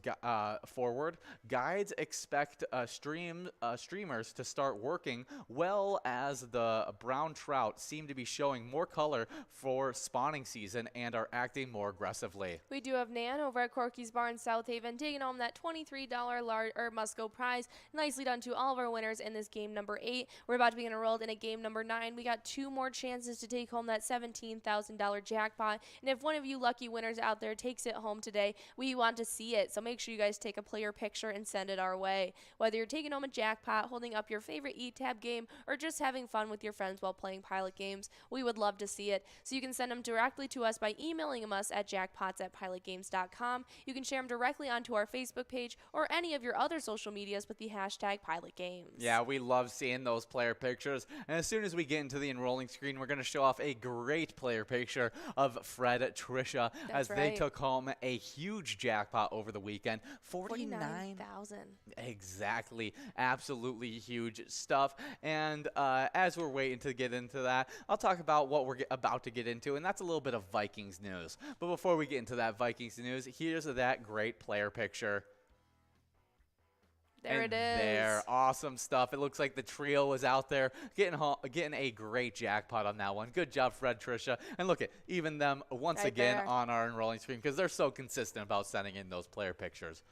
forward, guides expect streamers to start working well as the brown trout seem to be showing more color for spawning season and are acting more aggressively. We do have Nan over at Corky's Bar in South Haven taking home that $23 must-go prize. Nicely done to all of our winners in this game number 8. We're about to be enrolled in a game number 9. We got 2 more chances to take home that $17,000 jackpot. And if one of you lucky winners out there takes it home today, we want to see it. So make sure you guys take a player picture and send it our way. Whether you're taking home a jackpot, holding up your favorite E-Tab game, or just having fun with your friends while playing Pilot games, we would love to see it. So you can send them directly to us by emailing them us at jackpots@pilotgames.com. You can share them directly onto our Facebook page or any of your other social medias with the hashtag PilotGames. Yeah, we love seeing those player pictures. And as soon as we get into the enrolling screen, we're going to show off a great player picture of Fred Tricia as they took home a huge jackpot over the weekend. 49,000. Exactly. Absolutely huge stuff. And as we're waiting to get into that, I'll talk about what we're about to get into, and that's a little bit of Vikings news. But before we get into that Vikings news, here's that great player picture. There it is. There, awesome stuff. It looks like the trio was out there getting a great jackpot on that one. Good job, Fred, Tricia. And look at even them once again on our enrolling screen because they're so consistent about sending in those player pictures.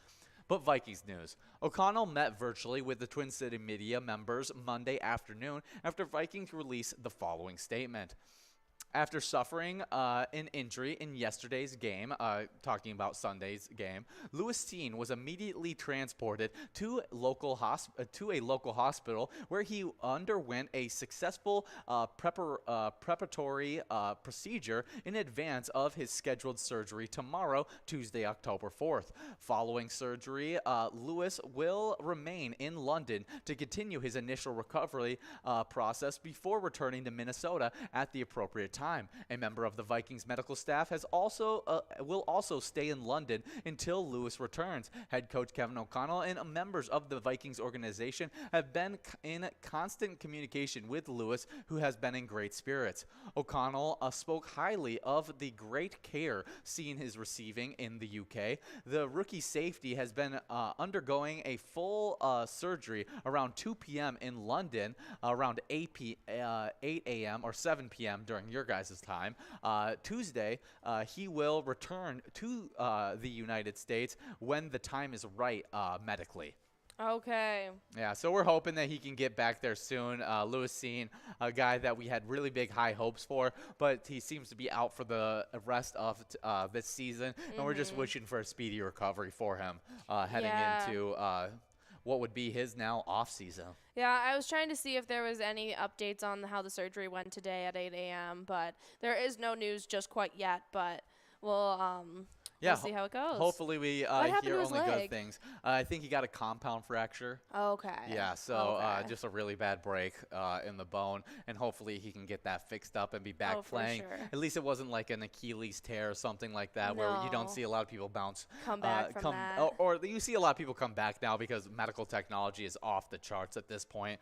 But Vikings news. O'Connell met virtually with the Twin City media members Monday afternoon after Vikings released the following statement. After suffering an injury in yesterday's game, talking about Sunday's game, Lewis Steen was immediately transported to a local hospital where he underwent a successful preparatory procedure in advance of his scheduled surgery tomorrow, Tuesday, October 4th. Following surgery, Lewis will remain in London to continue his initial recovery process before returning to Minnesota at the appropriate time. A member of the Vikings medical staff will also stay in London until Lewis returns. Head coach Kevin O'Connell and members of the Vikings organization have been in constant communication with Lewis, who has been in great spirits. O'Connell spoke highly of the great care Steen is receiving in the UK. The rookie safety has been undergoing a full surgery around 2 p.m. in London, around 8 a.m. or 7 p.m. during your guys' time. Tuesday, he will return to the United States when the time is right medically. Okay. Yeah, so we're hoping that he can get back there soon. Lewis Steen, a guy that we had really big high hopes for, but he seems to be out for the rest of this season, and we're just wishing for a speedy recovery for him heading into what would be his now off season. Yeah, I was trying to see if there was any updates on how the surgery went today at 8 a.m., but there is no news just quite yet, but we'll Yeah, we'll see how it goes. Hopefully we What happened hear to his only leg? good things. I think he got a compound fracture. Okay. Yeah, so Okay. just a really bad break in the bone, and hopefully he can get that fixed up and be back Oh, for playing. sure. At least it wasn't like an Achilles tear or something like that, where you don't No. see a lot of people bounce. Come back from that. Or you see a lot of people come back now because medical technology is off the charts at this point,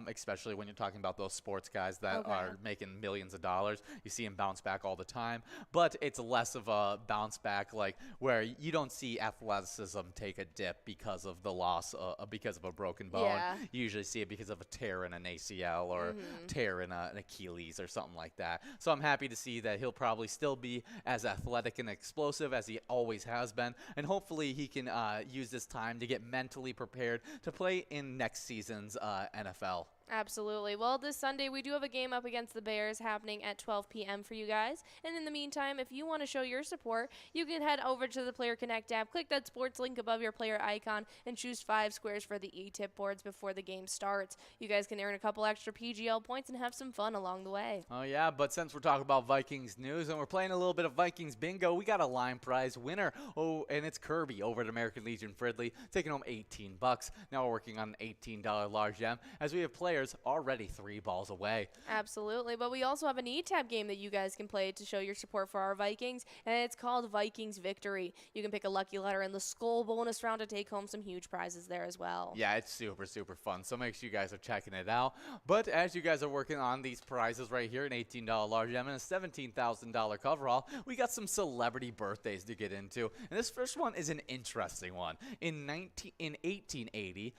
especially when you're talking about those sports guys that are making millions of dollars. You see them bounce back all the time, but it's less of a bounce back like where you don't see athleticism take a dip because of the loss, because of a broken bone. Yeah. You usually see it because of a tear in an ACL or tear in an Achilles or something like that. So I'm happy to see that he'll probably still be as athletic and explosive as he always has been, and hopefully he can use this time to get mentally prepared to play in next season's NFL. Absolutely. Well, this Sunday we do have a game up against the Bears happening at 12 p.m. for you guys. And in the meantime, if you want to show your support, you can head over to the Player Connect app, click that sports link above your player icon, and choose 5 squares for the e-tip boards before the game starts. You guys can earn a couple extra PGL points and have some fun along the way. Oh, yeah, but since we're talking about Vikings news and we're playing a little bit of Vikings bingo, we got a line prize winner. Oh, and it's Kirby over at American Legion Fridley, taking home $18. Now we're working on an $18 large gem as we have players already 3 balls away. Absolutely, but we also have an e-tab game that you guys can play to show your support for our Vikings, and it's called Vikings Victory. You can pick a lucky letter in the Skull bonus round to take home some huge prizes there as well. Yeah, it's super, super fun, so make sure you guys are checking it out. But as you guys are working on these prizes right here, an $18 large gem and a $17,000 coverall, we got some celebrity birthdays to get into, and this first one is an interesting one. In 1880,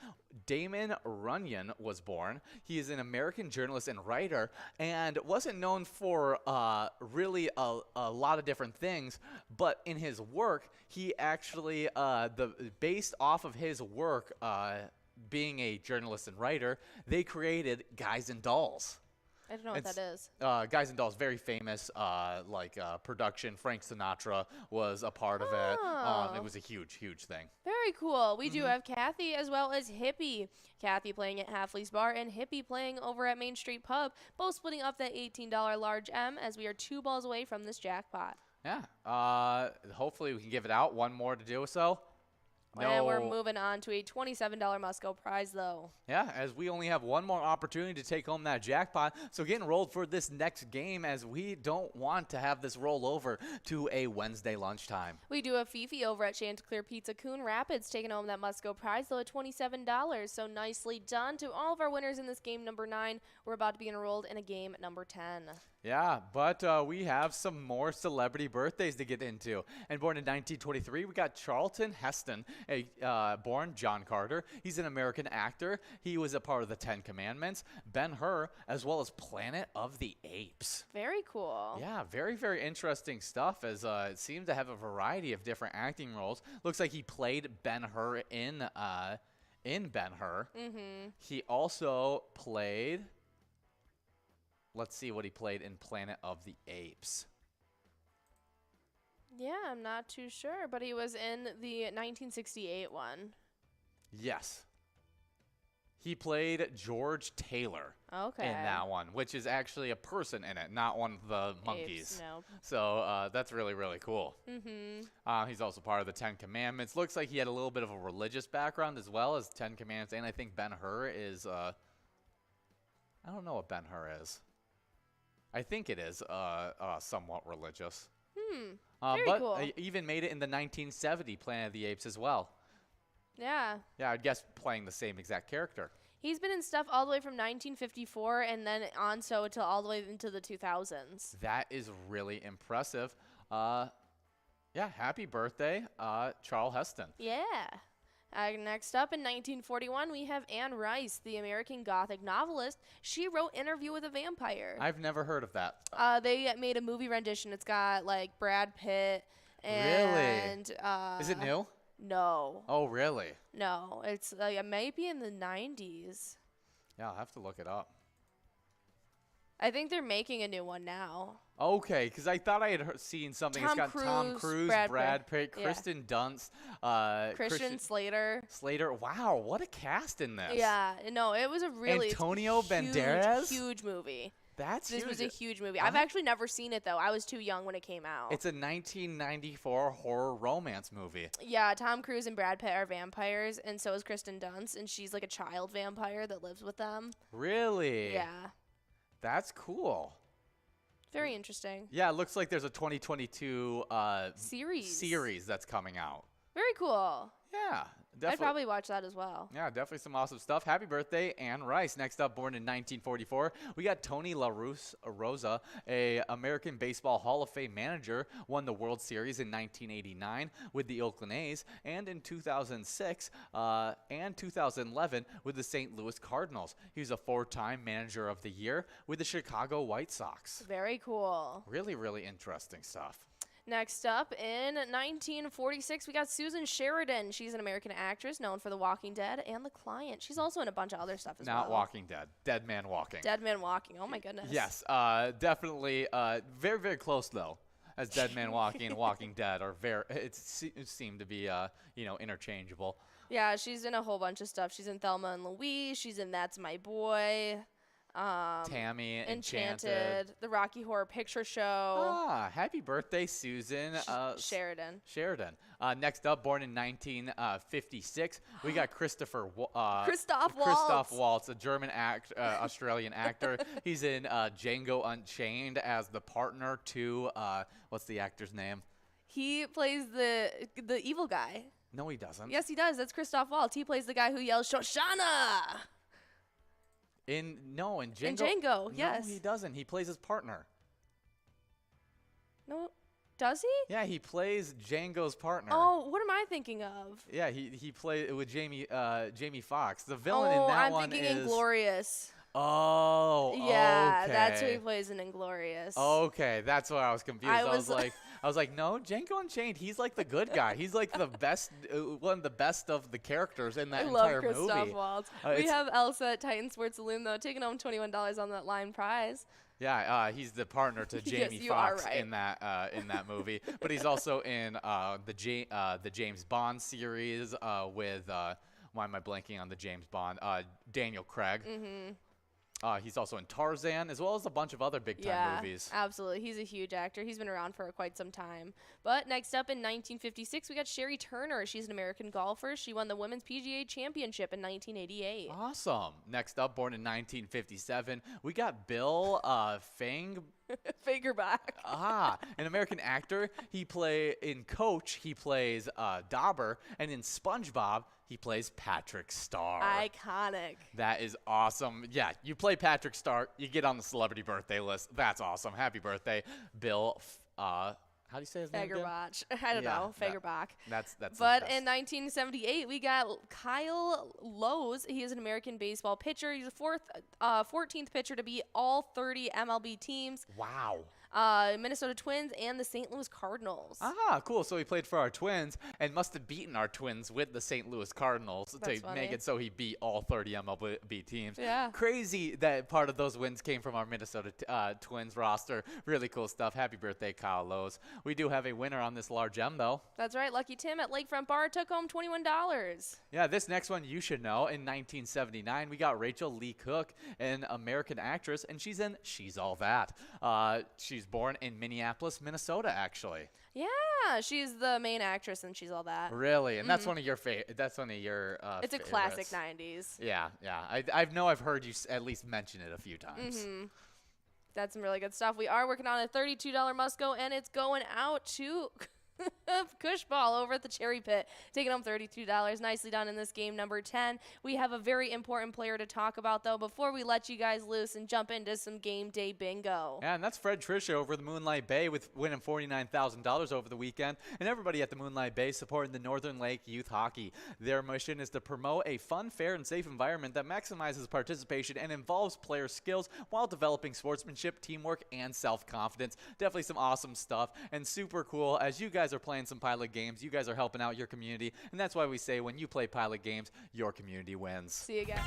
Damon Runyon was born. He is an American journalist and writer and wasn't known for really a lot of different things, but in his work, he actually, based off of his work being a journalist and writer, they created Guys and Dolls. I don't know what that is. Guys and Dolls, very famous production. Frank Sinatra was a part of it. It was a huge, huge thing. Very cool. We do have Kathy as well as Hippie. Kathy playing at Halfley's Bar and Hippie playing over at Main Street Pub, both splitting up that $18 large M as we are 2 balls away from this jackpot. Yeah. Hopefully we can give it out. One more to do so. And we're moving on to a $27 Musco prize, though. Yeah, as we only have one more opportunity to take home that jackpot. So get enrolled for this next game as we don't want to have this roll over to a Wednesday lunchtime. We do have Fifi over at Chanticleer Pizza Coon Rapids taking home that Musco prize, though, at $27. So nicely done to all of our winners in this game number 9. We're about to be enrolled in a game number 10. Yeah, but we have some more celebrity birthdays to get into. And born in 1923, we got Charlton Heston, born John Carter. He's an American actor. He was a part of the 10 Commandments, Ben-Hur, as well as Planet of the Apes. Very cool. Yeah, very, very interesting stuff as it seems to have a variety of different acting roles. Looks like he played Ben-Hur in Ben-Hur. He also played... Let's see what he played in Planet of the Apes. Yeah, I'm not too sure, but he was in the 1968 one. Yes. He played George Taylor in that one, which is actually a person in it, not one of the monkeys. Apes, no. So that's really, really cool. He's also part of the 10 Commandments. Looks like he had a little bit of a religious background as well as 10 Commandments, and I think Ben-Hur is, I don't know what Ben-Hur is. I think it is somewhat religious. Very but cool. He even made it in the 1970 Planet of the Apes as well. Yeah. Yeah, I'd guess playing the same exact character. He's been in stuff all the way from 1954 and then on till all the way into the 2000s. That is really impressive. Yeah, happy birthday, Charles Heston. Yeah. Next up in 1941, we have Anne Rice, the American Gothic novelist. She wrote Interview with a Vampire. I've never heard of that. They made a movie rendition. It's got like Brad Pitt and Is it new? No. Oh, really? No. It's it may be in the 90s. Yeah, I'll have to look it up. I think they're making a new one now. Okay, because I thought I had seen something. Tom It's got Tom Cruise, Cruise, Brad Pitt, Yeah. Kristen Dunst, Christian Slater. Slater. Wow, what a cast in this. Yeah, no, it was a really Antonio huge, Banderas? huge movie. That's This huge. was a huge movie. I've actually never seen it though. I was too young when it came out. It's a 1994 horror romance movie. Yeah, Tom Cruise and Brad Pitt are vampires, and so is Kristen Dunst, and she's like a child vampire that lives with them. Really? Yeah, That's cool. very interesting. Yeah, it looks like there's a 2022 Series that's coming out. Very cool. Yeah, I'd definitely. probably watch that as well. Yeah, definitely some awesome stuff. Happy birthday, Anne Rice. Next up, born in 1944, we got Tony La Rosa, a American Baseball Hall of Fame manager, won the World Series in 1989 with the Oakland A's, and in 2006 and 2011 with the St. Louis Cardinals. He was a 4-time Manager of the Year with the Chicago White Sox. Very cool. Really, really interesting stuff. Next up, in 1946, we got Susan Sheridan. She's an American actress known for The Walking Dead and The Client. She's also in a bunch of other stuff as well. Not Walking Dead. Dead Man Walking. Dead Man Walking. Oh, my goodness. Yes, definitely. Very, very close, though. As Dead Man Walking and Walking Dead are it seem to be, interchangeable. Yeah, she's in a whole bunch of stuff. She's in Thelma and Louise. She's in That's My Boy. Tammy, Enchanted, the Rocky Horror Picture Show. Ah, happy birthday, Susan Sheridan. Sheridan. Next up, born in 1956, we got Christoph Waltz, a German Australian actor. He's in Django Unchained as the partner to what's the actor's name? He plays the evil guy. No, he doesn't. Yes, he does. That's Christoph Waltz. He plays the guy who yells Shoshana. In Django. In Django, yes. No, he doesn't. He plays his partner. No, does he? Yeah, he plays Django's partner. Oh, what am I thinking of? Yeah, he played with Jamie Foxx. The villain in that I'm one thinking is Inglorious. Oh, Yeah, okay. that's who he plays in Inglorious. Okay, that's why I was confused. I I was like, no, Django Unchained. He's like the good guy. He's like the best, one of the best of the characters in that I entire love Christoph movie. Waltz. We It's- have Elsa at Titan Sports Saloon though, taking home $21 on that line prize. Yeah, he's the partner to Yes, Jamie you are Foxx right. in that movie. But he's also in the James Bond series with why am I blanking on the James Bond? Daniel Craig. Mm-hmm. He's also in Tarzan, as well as a bunch of other big-time movies. Absolutely. He's a huge actor. He's been around for quite some time. But next up in 1956, we got Sherry Turner. She's an American golfer. She won the Women's PGA Championship in 1988. Awesome. Next up, born in 1957, we got Bill Fagerback. an American actor. In Coach, he plays Dauber, and in SpongeBob, he plays Patrick Star. Iconic. That is awesome. Yeah, you play Patrick Star, you get on the celebrity birthday list. That's awesome. Happy birthday, Bill. How do you say his name again? Fagerbach. I don't know. Fagerbach. That's. But in 1978, we got Kyle Lowe's. He is an American baseball pitcher. He's the 14th pitcher to beat all 30 MLB teams. Wow. Minnesota Twins and the St. Louis Cardinals. Cool. So he played for our Twins and must have beaten our Twins with the St. Louis Cardinals That's to funny. make it so he beat all 30 MLB teams. Yeah. Crazy that part of those wins came from our Minnesota Twins roster. Really cool stuff. Happy birthday, Kyle Lowe's. We do have a winner on this large M, though. That's right. Lucky Tim at Lakefront Bar took home $21. Yeah, this next one you should know. In 1979, we got Rachel Lee Cook, an American actress, and she's in She's All That. She's born in Minneapolis, Minnesota, actually. Yeah, she's the main actress and She's All That. Really, and that's one of your That's one of your. It's a classic 90s. Yeah. I know I've heard you at least mention it a few times. That's some really good stuff. We are working on a $32 Musco, and it's going out to Cushball over at the Cherry Pit, taking home $32. Nicely done in this game number 10. We have a very important player to talk about, though, before we let you guys loose and jump into some game day bingo. Yeah, and that's Fred Trisha over the Moonlight Bay with winning $49,000 over the weekend, and everybody at the Moonlight Bay supporting the Northern Lake Youth Hockey. Their mission is to promote a fun, fair, and safe environment that maximizes participation and involves player skills while developing sportsmanship, teamwork, and self-confidence. Definitely some awesome stuff and super cool. As you guys are playing some Pilot games, you guys are helping out your community, and that's why we say when you play Pilot games, your community wins. See you again.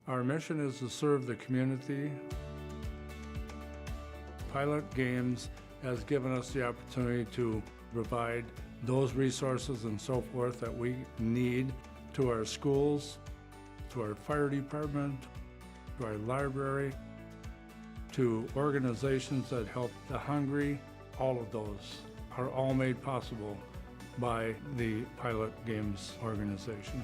Our mission is to serve the community. Pilot Games has given us the opportunity to provide those resources and so forth that we need to our schools, to our fire department, to our library, to organizations that help the hungry. All of those are all made possible by the Pilot Games organization.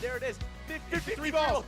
There it is. 53 balls.